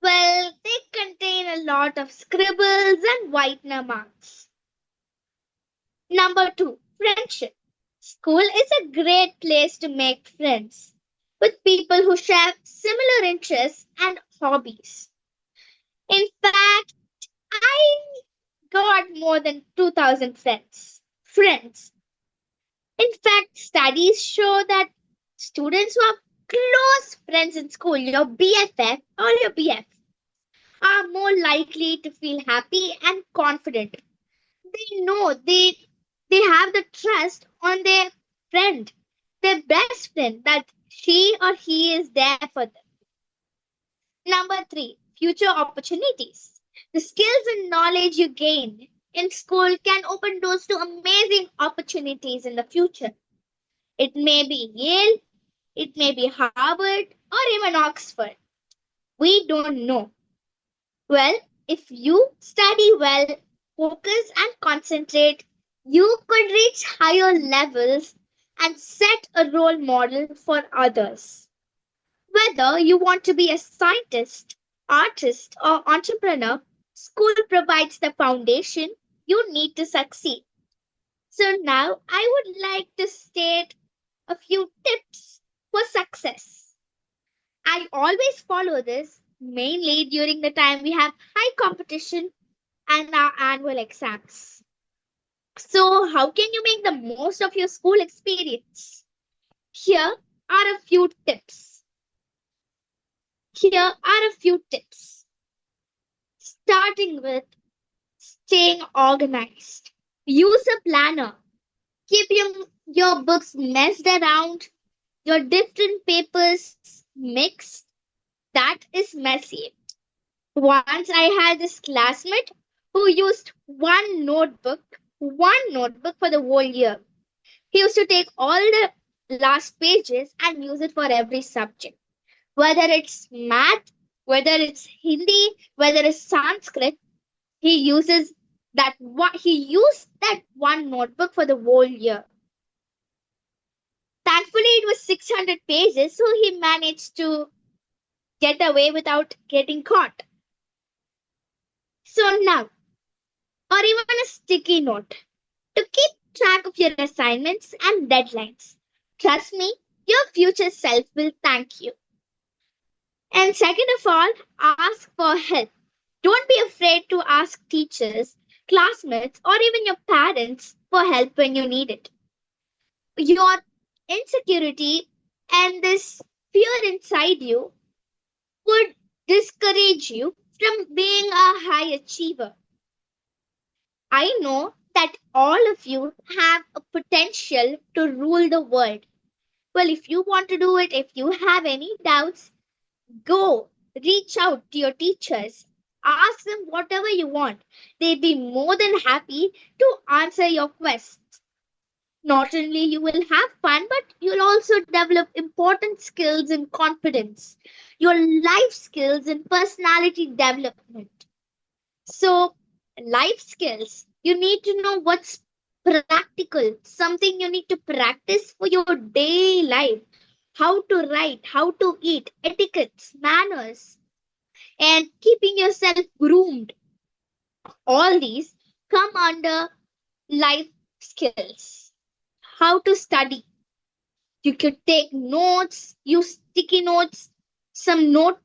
Well, they contain a lot of scribbles and whitener marks. Number two, friendship. School is a great place to make friends with people who share similar interests and hobbies. In fact, I got more than 2,000 friends. Friends. In fact, studies show that students who have close friends in school, your BFF or your BF, are more likely to feel happy and confident. They know they have the trust on their friend, their best friend, that she or he is there for them. Number three, future opportunities. The skills and knowledge you gain in school can open doors to amazing opportunities in the future. It may be Yale, it may be Harvard, or even Oxford. We don't know. Well, if you study well, focus, and concentrate, you could reach higher levels and set a role model for others. Whether you want to be a scientist, artist, or entrepreneur, school provides the foundation you need to succeed. So, now I would like to state a few tips for success. I always follow this mainly during the time we have high competition and our annual exams. So, how can you make the most of your school experience? Here are a few tips. Here are a few tips. Starting with staying organized. Use a planner. Keep your books messed around, your different papers mixed. That is messy. Once I had this classmate who used one notebook for the whole year. He used to take all the last pages and use it for every subject, whether it's math, whether it's Hindi, whether it's Sanskrit. He uses he used that one notebook for the whole year. Thankfully, it was 600 pages, so he managed to get away without getting caught. So now, or even a sticky note to keep track of your assignments and deadlines. Trust me, your future self will thank you. And second of all, ask for help. Don't be afraid to ask teachers, classmates, or even your parents for help when you need it. Your insecurity and this fear inside you would discourage you from being a high achiever. I know that all of you have a potential to rule the world. Well, if you want to do it, if you have any doubts, go reach out to your teachers. Ask them whatever you want. They'd be more than happy to answer your questions. Not only you will have fun, but you'll also develop important skills in confidence, your life skills and personality development. So, life skills, you need to know what's practical, something you need to practice for your daily life. How to write, how to eat, etiquettes, manners. and keeping yourself groomed. All these come under life skills. How to study. You could take notes, use sticky notes, some note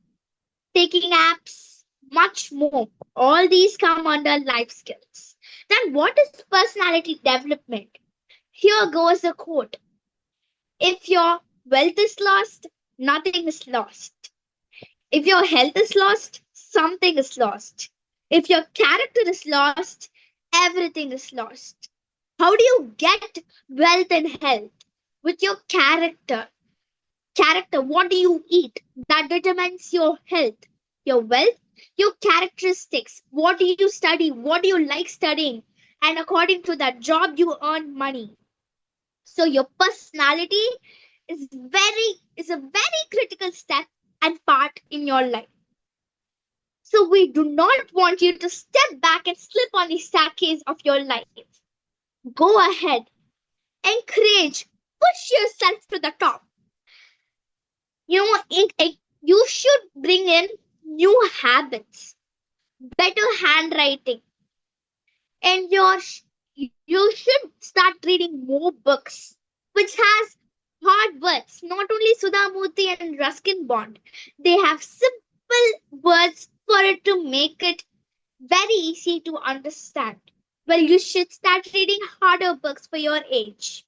taking apps, much more. All these come under life skills. Then, what is personality development? Here goes a quote: if your wealth is lost, nothing is lost. If your health is lost, something is lost. If your character is lost, everything is lost. How do you get wealth and health? With your character. Character, what do you eat? That determines your health. Your wealth, your characteristics. What do you study? What do you like studying? And according to that job, you earn money. So your personality is a very critical step and part in your life. So we do not want you to step back and slip on the staircase of your life. Go ahead, encourage, push yourself to the top. You should bring in new habits, better handwriting, and you should start reading more books, which has hard words. Not only Sudhamurthy and Ruskin Bond, they have simple words for it to make it very easy to understand. Well, you should start reading harder books for your age.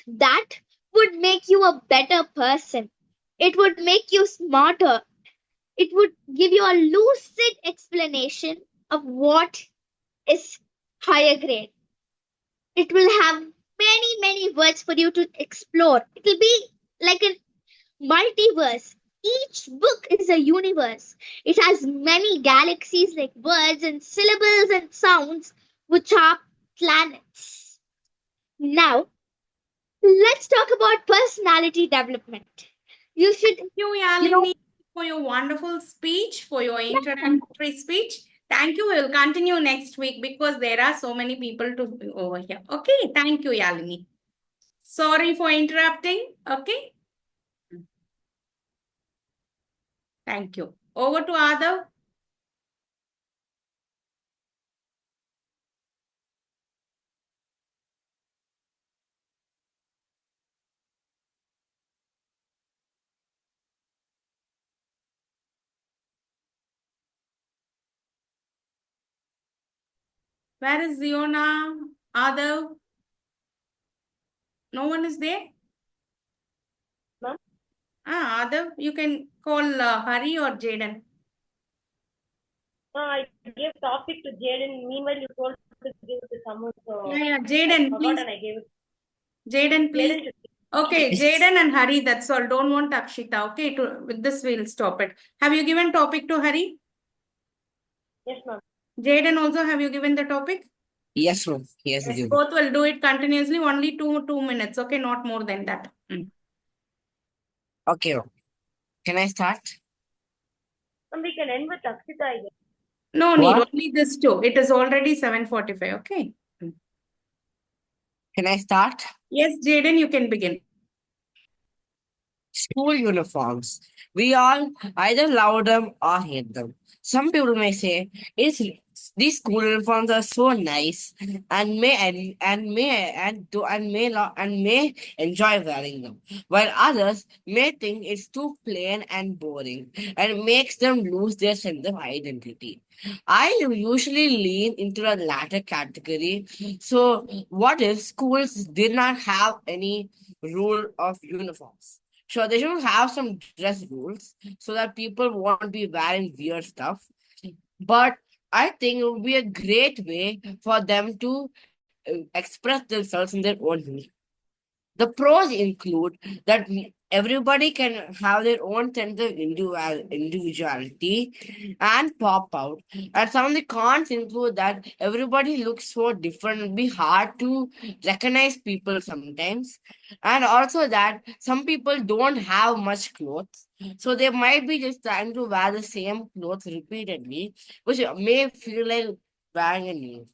That would make you a better person. It would make you smarter. It would give you a lucid explanation of what is higher grade. It will have many, many words for you to explore. It will be like a multiverse. Each book is a universe. It has many galaxies like words and syllables and sounds, which are planets. Now, let's talk about personality development. You should, Thank you, Yalini, for your wonderful speech, for your introductory speech. Thank you. We will continue next week because there are so many people to be over here. Okay. Thank you, Yalini. Sorry for interrupting. Okay. Thank you. Over to Adav. Where is Ziona? Adav? No one is there? Ma'am? Adav, you can call Hari or Jaden. I gave topic to Jaden. Meanwhile, you told to give it to someone. So Jaden, please. and I gave it. Jaden, please. Jaden should. Okay, Jaden and Hari, that's all. Don't want Akshita. Okay, with this we'll stop it. Have you given topic to Hari? Yes, ma'am. Jaden also, have you given the topic? Yes, ma'am. Yes, Yes, you. both will do it continuously, only two minutes. Okay, not more than that. Okay. Can I start? And we can end with Akshita, I guess. No need, What? only this two. It is already 7:45. Okay. Can I start? Yes, Jaden, you can begin. School uniforms. We all either love them or hate them. Some people may say it's these school uniforms are so nice and may enjoy wearing them, while others may think it's too plain and boring and makes them lose their sense of identity. I usually lean into the latter category. So, what if schools did not have any rule of uniforms? Sure, they should have some dress rules so that people won't be wearing weird stuff. But I think it would be a great way for them to express themselves in their own way. The pros include that everybody can have their own sense of individuality and pop out. And some of the cons include that everybody looks so different, it'd be hard to recognize people sometimes. And also that some people don't have much clothes. So they might be just trying to wear the same clothes repeatedly, which may feel like wearing a new.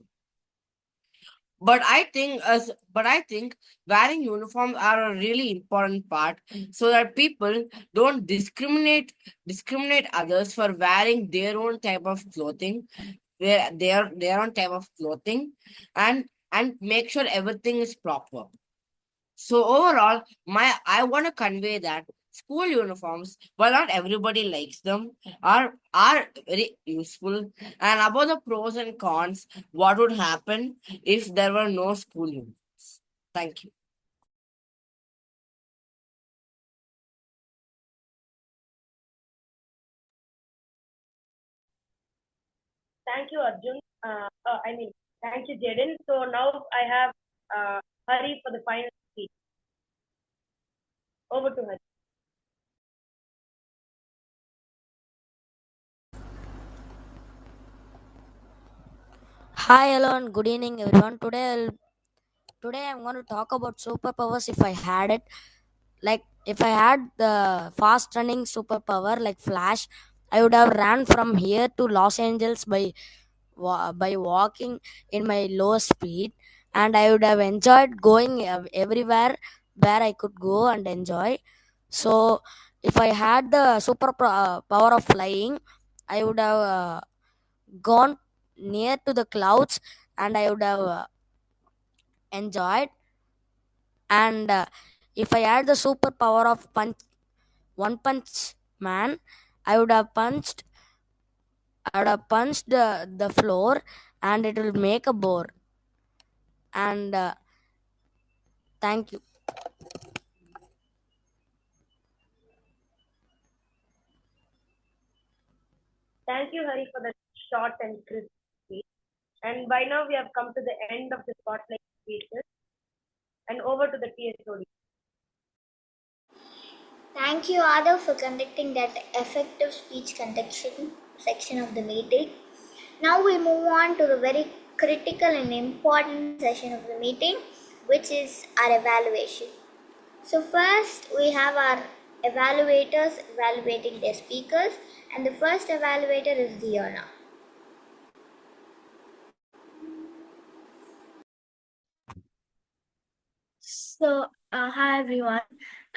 But I think wearing uniforms are a really important part so that people don't discriminate others for wearing their own type of clothing, and make sure everything is proper. So overall, I want to convey that school uniforms, while not everybody likes them, are very useful. And about the pros and cons, what would happen if there were no school uniforms? Thank you. Thank you, Arjun. Thank you, Jaden. So now I have Hari for the final speech. Over to Hari. Hi, hello, and good evening, everyone. Today I'm going to talk about superpowers if I had it. Like, if I had the fast running superpower like Flash, I would have ran from here to Los Angeles by walking in my low speed, and I would have enjoyed going everywhere where I could go and enjoy. So, if I had the power of flying, I would have gone near to the clouds, and I would have enjoyed. And if I had the superpower of one punch man, I would have punched the floor, and it will make a bore. And thank you. Thank you, Hari, for the short and crisp speech. And by now we have come to the end of the spotlight speeches. And over to the TSOD. Thank you, Adav, for conducting that effective speech conduction section of the meeting. Now we move on to the very critical and important session of the meeting, which is our evaluation. So first we have our evaluators evaluating their speakers, and the first evaluator is Diona. So, hi everyone.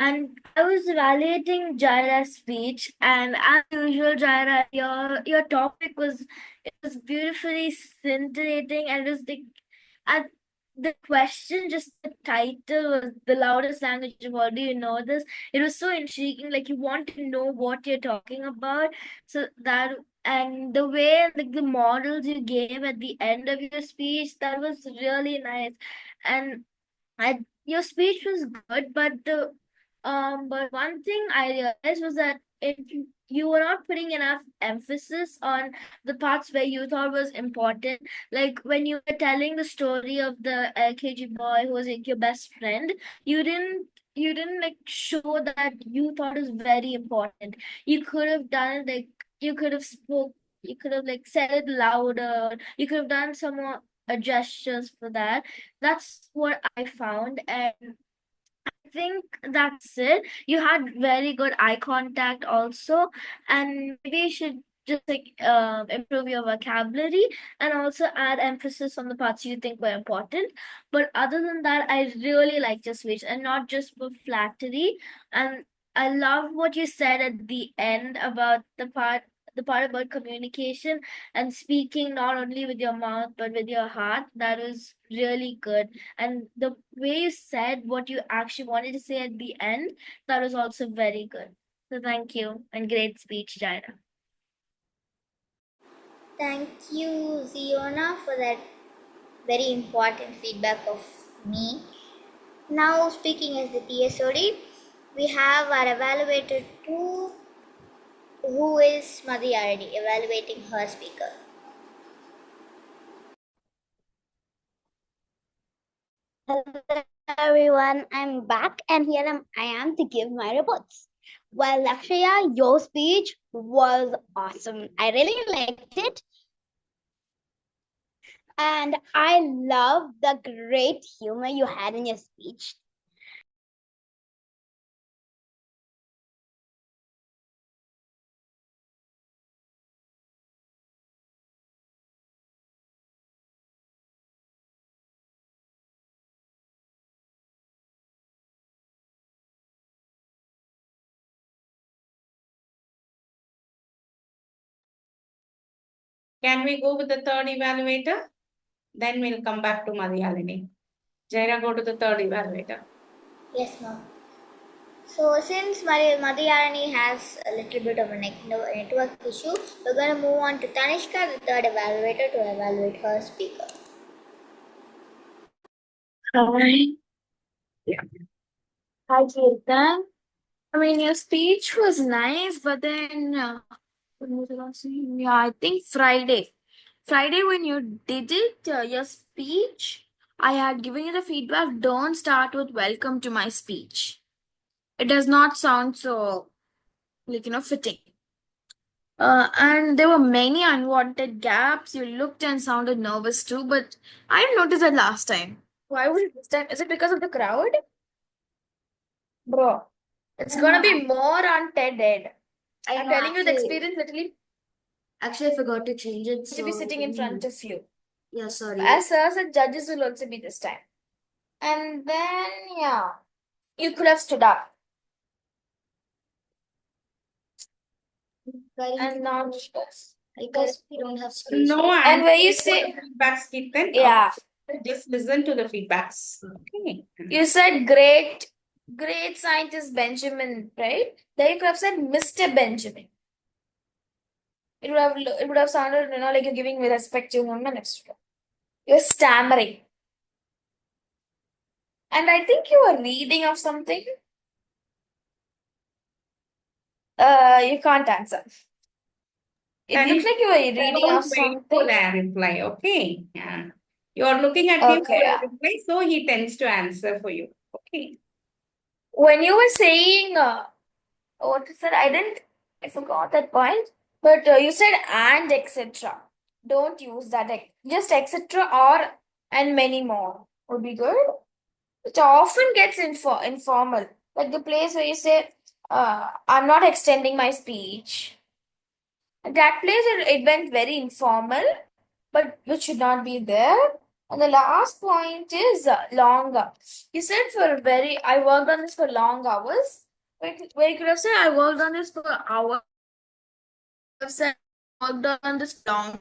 And I was evaluating Jaira's speech, and as usual, Jaira, your topic was beautifully scintillating, and it was and the question, just the title was the loudest language of all. Do you know this? It was so intriguing, like you want to know what you're talking about. So that and the way, like the models you gave at the end of your speech, that was really nice. And your speech was good, but one thing I realized was that you were not putting enough emphasis on the parts where you thought was important. Like when you were telling the story of the LKG boy who was like your best friend, you didn't like show that you thought was very important. You could have done it like you could have like said it louder. You could have done some more gestures for that. That's what I found, and I think that's it. You had very good eye contact also, and maybe you should just like improve your vocabulary and also add emphasis on the parts you think were important. But other than that, I really liked your speech, and not just for flattery. And I love what you said at the end about the part about communication and speaking not only with your mouth but with your heart. That was really good, and the way you said what you actually wanted to say at the end, that was also very good. So thank you, and great speech, Jaira. Thank you, Ziona, for that very important feedback of me. Now, speaking as the TSOD, we have our evaluator 2, who is Madhyaradi, evaluating her speaker. Hello everyone, I'm back and here I am to give my reports. Well, Lakshya, your speech was awesome. I really liked it, and I love the great humor you had in your speech. Can we go with the third evaluator? Then we'll come back to Madhyalini. Jaira, go to the third evaluator. Yes, ma'am. So since Madhyalini has a little bit of a network issue, we're going to move on to Tanishka, the third evaluator, to evaluate her speaker. Hi. Yeah. Hi, Kirtan. I mean, your speech was nice, but then, when was the last time? Yeah, I think Friday. Friday, when you did it, your speech, I had given you the feedback. Don't start with welcome to my speech. It does not sound so, fitting. And there were many unwanted gaps. You looked and sounded nervous too, but I didn't notice that last time. Why was it this time? Is it because of the crowd? Bro, it's gonna be more on TED Ed. I'm telling you the experience literally. Actually, I forgot to change it. To be sitting in front of you. Yeah, sorry. As sirs and judges will also be this time. And then, yeah, you could have stood up. And not because we don't have space. No, and where you say feedbacks, Kirtan. Yeah. Just listen to the feedbacks. Okay. You said great scientist Benjamin, right? Then you could have said Mr. Benjamin. It would have sounded, like you're giving me respect to him and etc. You're stammering. And I think you were reading of something. You can't answer. It looked like you were reading Don't of wait for something. their reply, okay? Yeah. You're looking at him for Okay, a yeah. reply, so he tends to answer for you. Okay. When you were saying, what is that? I forgot that point. But you said and etc. Don't use that. Just etc. or and many more would be good. It often gets informal. Like the place where you say, I'm not extending my speech. That place, it went very informal, but which should not be there. And the last point is longer. You said I worked on this for long hours. Where you could have said, I worked on this for hours. I've said, I worked on this for long.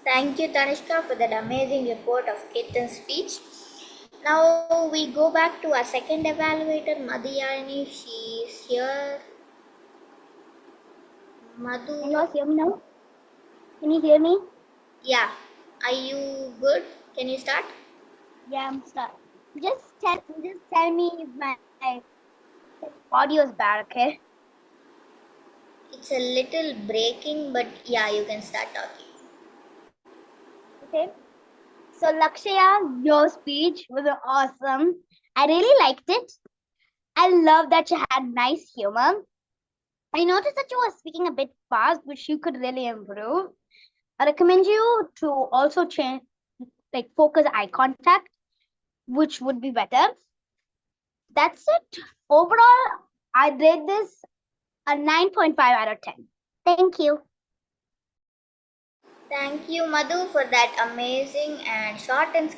Thank you, Tanishka, for that amazing report of Ketan's speech. Now we go back to our second evaluator, Madhyalini. She's here. Madhu. Can you all hear me now? Can you hear me? Yeah. Are you good? Can you start? Yeah, I'm start. Just tell me if my audio is bad, okay? It's a little breaking, but yeah, you can start talking. Okay. So Lakshya, your speech was awesome. I really liked it. I love that you had nice humor. I noticed that you were speaking a bit fast, which you could really improve. I recommend you to also change, focus eye contact, which would be better. That's it. Overall, I rate this a 9.5 out of 10. Thank you. Thank you, Madhu, for that amazing and short and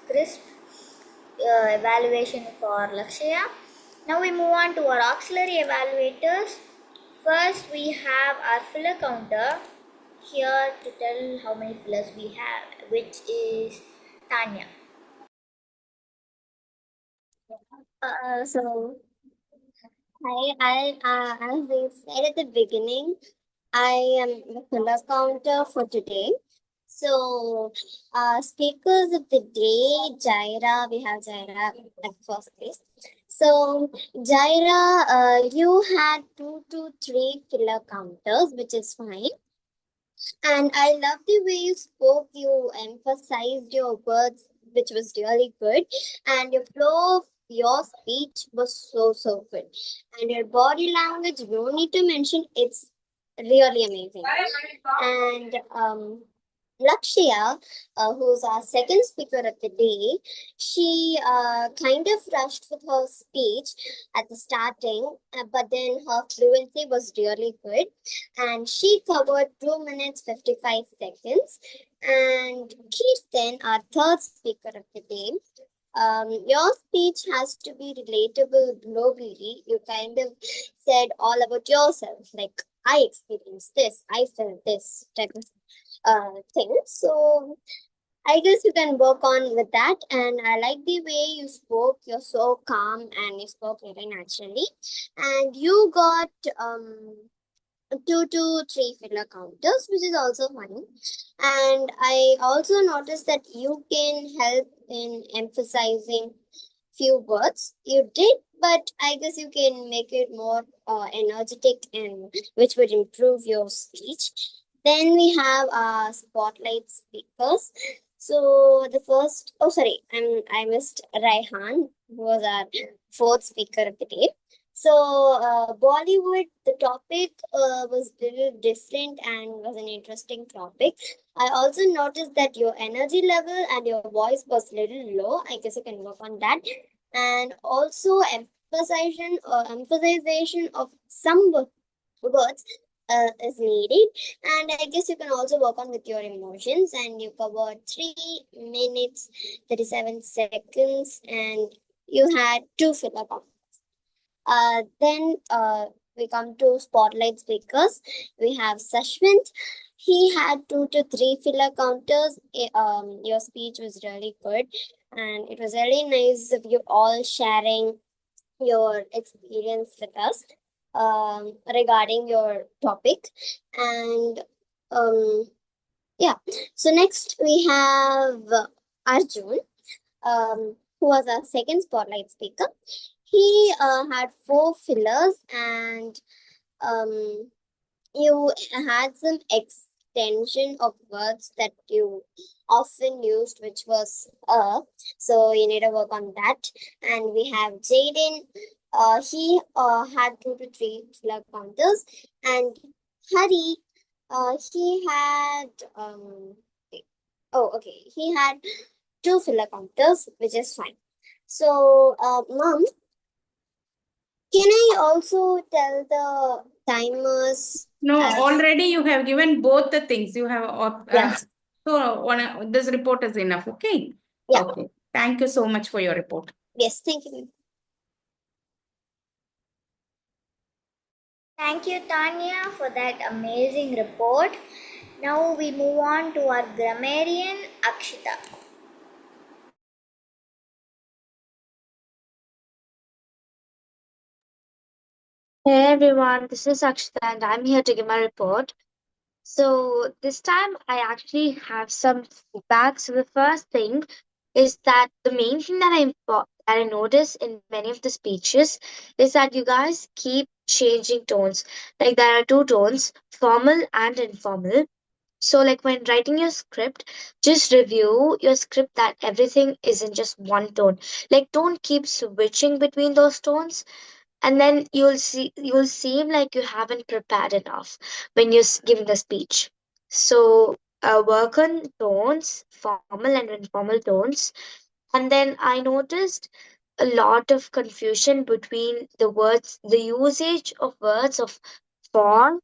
crisp evaluation for Lakshya. Now we move on to our auxiliary evaluators. First, we have our filler counter here to tell how many fillers we have, which is Tanya. So, as they said at the beginning, I am the filler counter for today. So, speakers of the day, Jaira, we have Jaira at first place. So, Jaira, you had 2 to 3 filler counters, which is fine. And I love the way you spoke, you emphasized your words, which was really good. And your flow of your speech was so good. And your body language, no need to mention, it's really amazing. And Lakshya, who's our second speaker of the day, she kind of rushed with her speech at the starting, but then her fluency was really good. And she covered 2 minutes 55 seconds. And Kirtan, our third speaker of the day, your speech has to be relatable globally. You kind of said all about yourself, like I experienced this, I felt this type of thing. So I guess you can work on with that. And I like the way you spoke. You're so calm and you spoke very naturally. And you got 2 to 3 filler counters, which is also funny. And I also noticed that you can help in emphasizing few words. You did, but I guess you can make it more energetic and which would improve your speech. Then we have spotlight speakers. So the first, oh sorry, I missed Raihan, who was our fourth speaker of the day. So Bollywood, the topic was little different and was an interesting topic. I also noticed that your energy level and your voice was little low. I guess you can work on that. And also emphasization of some words is needed. And I guess you can also work on with your emotions. And you covered 3 minutes, 37 seconds, and you had 2 filler. Then we come to spotlight speakers. We have Sashwant. He had 2 to 3 filler counters. Your speech was really good, and it was really nice of you all sharing your experience with us regarding your topic. And yeah, so next we have Arjun, who was our second spotlight speaker. He had 4 fillers, and you had some extension of words that you often used, which was so you need to work on that. And we have Jaden. He had 2 to 3 filler counters, and Hari. He had oh okay, he had 2 filler counters, which is fine. So, mom, can I also tell the timers? No, already you have given both the things. You have Yeah. so this report is enough. Okay. Yeah. Okay. Thank you so much for your report. Yes, thank you. Thank you, Tanya, for that amazing report. Now we move on to our grammarian, Akshita. Hey everyone, this is Akshita and I'm here to give my report. So this time I actually have some feedback. So the first thing is that the main thing that I notice in many of the speeches is that you guys keep changing tones. Like there are 2 tones, formal and informal. So like when writing your script, just review your script that everything isn't just one tone. Like don't keep switching between those tones, and then you'll seem like you haven't prepared enough when you're giving a speech. So work on tones, formal and informal tones. And then I noticed a lot of confusion between the usage of words of for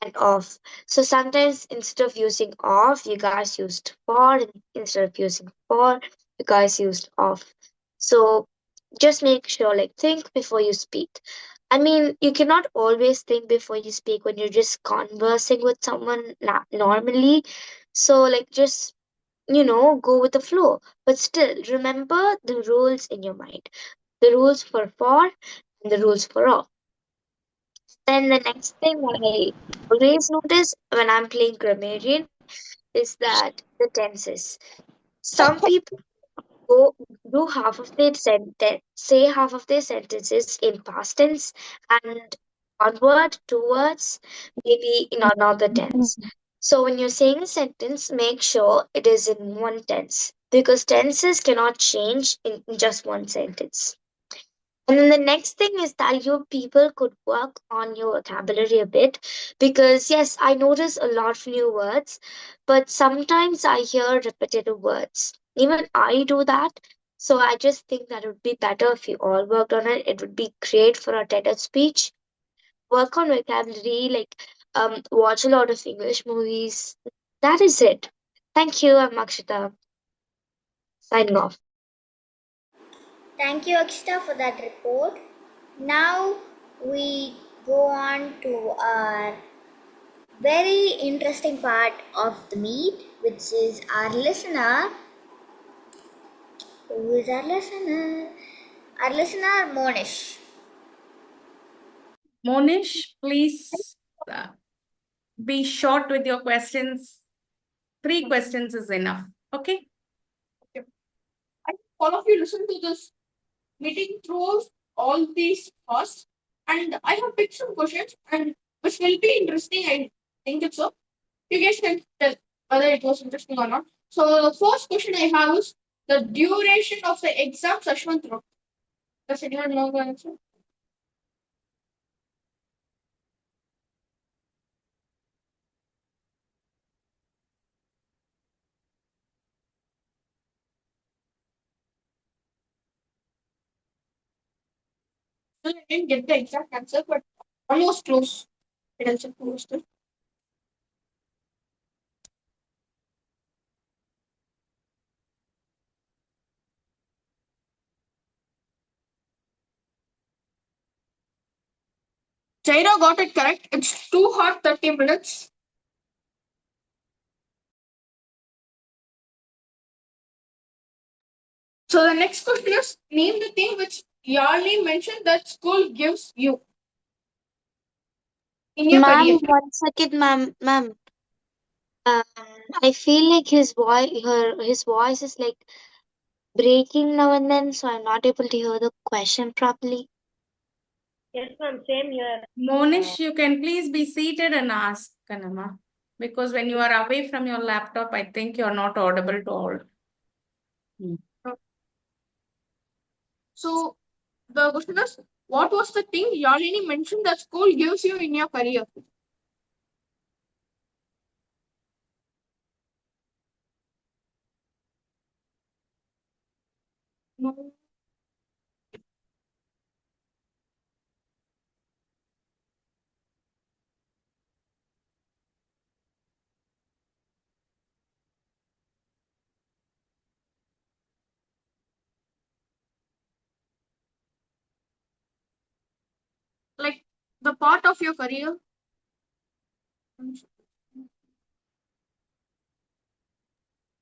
and off. So sometimes instead of using off, you guys used for, and instead of using for, you guys used off. So just make sure, like, think before you speak. I mean, you cannot always think before you speak when you're just conversing with someone normally. So, like, just, go with the flow. But still, remember the rules in your mind, the rules for and the rules for off. Then the next thing what I always notice when I'm playing grammarian is that the tenses. Some people go do half of their sentence, say half of their sentences in past tense and one word, 2 words, maybe in another tense. So when you're saying a sentence, make sure it is in one tense because tenses cannot change in just one sentence. And then the next thing is that you people could work on your vocabulary a bit because, yes, I notice a lot of new words, but sometimes I hear repetitive words. Even I do that. So I just think that it would be better if you all worked on it. It would be great for a TED speech. Work on vocabulary, like watch a lot of English movies. That is it. Thank you. I'm Akshita. Signing off. Thank you, Akshita, for that report. Now we go on to our very interesting part of the meet, which is our listener. Who is our listener? Our listener, Monish. Monish, please be short with your questions. 3 questions is enough. Okay. Okay. I hope all of you listen to this meeting through all these first, and I have picked some questions and which will be interesting. I think it's so. You guys can tell whether it was interesting or not. So the first question I have is the duration of the exam session through. Does anyone know the answer? Well, I didn't get the exact answer, but almost close. It also close to. Jaira got it correct. It's 2 hours 30 minutes. So the next question is name the thing which Yarli mentioned that school gives you in your career. Ma'am, 1 second, ma'am. I feel like his voice is like breaking now and then, so I'm not able to hear the question properly. Yes, ma'am. Same here. Monish, you can please be seated and ask, Kanama. Because when you are away from your laptop, I think you're not audible to all. So the question is, what was the thing Yalini mentioned that school gives you in your career? No. Like the part of your career.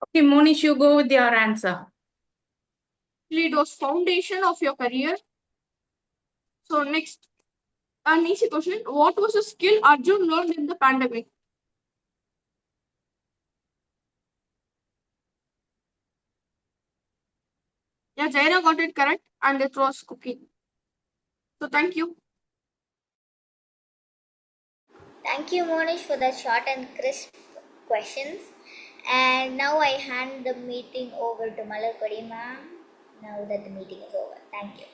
Okay, Monish, you go with your answer. It was foundation of your career. So next, an easy question. What was the skill Arjun learned in the pandemic? Yeah, Jaira got it correct, and it was cooking. So thank you. Thank you, Monish, for that short and crisp questions. And now I hand the meeting over to Malakodi ma'am. Now that the meeting is over. Thank you.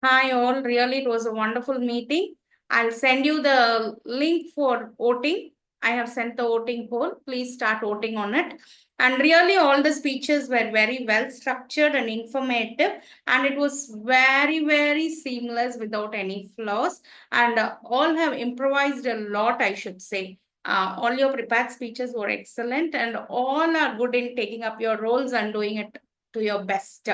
Hi all, really it was a wonderful meeting. I'll send you the link for voting. I have sent the voting poll. Please start voting on it. And really all the speeches were very well structured and informative, and it was very seamless without any flaws, and all have improvised a lot, I should say. All your prepared speeches were excellent, and all are good in taking up your roles and doing it to your best.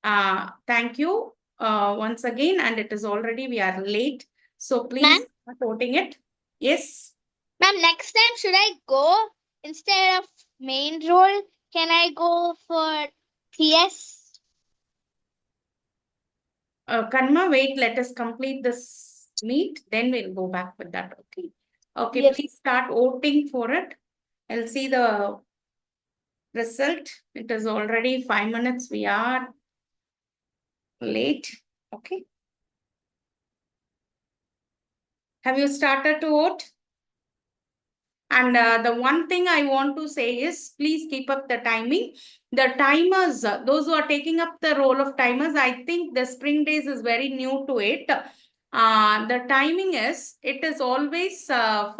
Thank you once again, and it is already, we are late. So please Ma'am, start voting it. Yes. ma'am, next time should I go instead of main role? Can I go for PS? Kanma, wait, let us complete this meet, then we'll go back with that. Okay. Okay, Yes. please start voting for it. I'll see the result. It is already 5 minutes. We are late. Okay. Have you started to vote? And the one thing I want to say is, please keep up the timing. The timers, those who are taking up the role of timers, I think the spring days is very new to it. The timing is, it is always 4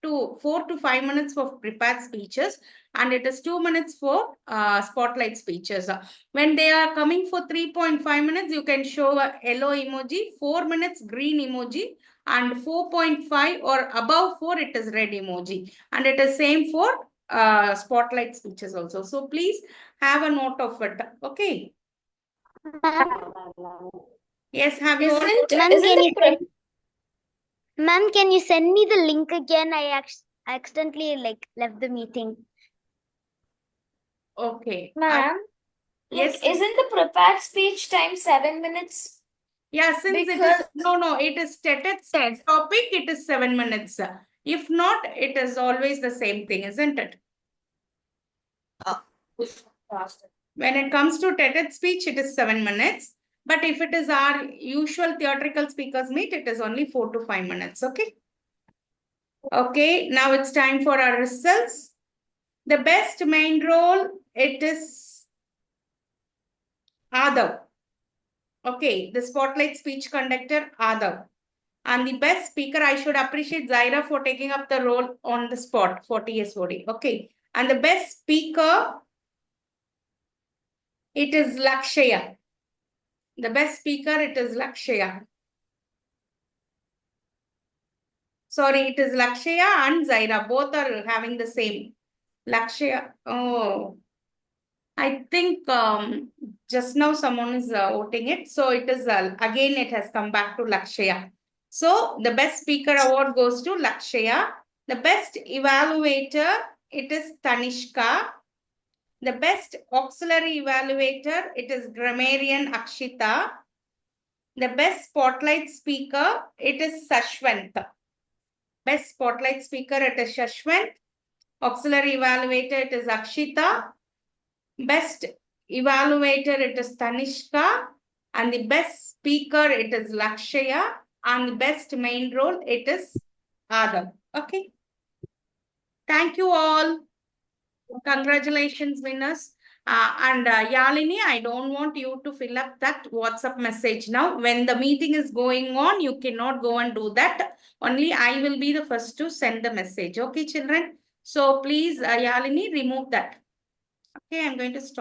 to 5 minutes for prepared speeches, and it is 2 minutes for spotlight speeches. When they are coming for 3.5 minutes, you can show a yellow emoji, 4 minutes green emoji, and 4.5 or above 4 it is red emoji, and it is same for spotlight speeches also. So please have a note of it. Okay. Yes, have you all? Ma'am, can you send me the link again? I accidentally left the meeting. Okay. Ma'am, Yes. isn't the prepared speech time 7 minutes? Yeah, since it is it is TED topic, it is 7 minutes. If not, it is always the same thing, isn't it? When it comes to TED speech, it is 7 minutes. But if it is our usual theatrical speakers meet, it is only 4 to 5 minutes. Okay. Okay, now it's time for our results. The best main role, it is Adav. Okay, the spotlight speech conductor, Adav. And the best speaker, I should appreciate Zaira for taking up the role on the spot for TSOD. Okay. And the best speaker, it is Lakshya. The best speaker, it is Lakshya. Sorry, it is Lakshya and Zaira. Both are having the same. Lakshya. Oh, I think just now someone is voting it. So it is, again, it has come back to Lakshya. So the best speaker award goes to Lakshya. The best evaluator, it is Tanishka. The best auxiliary evaluator, it is grammarian Akshita. The best spotlight speaker, it is Sashwant. Best spotlight speaker, it is Shashwant. Auxiliary evaluator, it is Akshita. Best evaluator, it is Tanishka. And the best speaker, it is Lakshya. And the best main role, it is Adam. Okay. Thank you all. Congratulations, winners. Yalini, I don't want you to fill up that WhatsApp message now. When the meeting is going on, you cannot go and do that. Only I will be the first to send the message. Okay, children? So please, Yalini, remove that. Okay, I'm going to stop.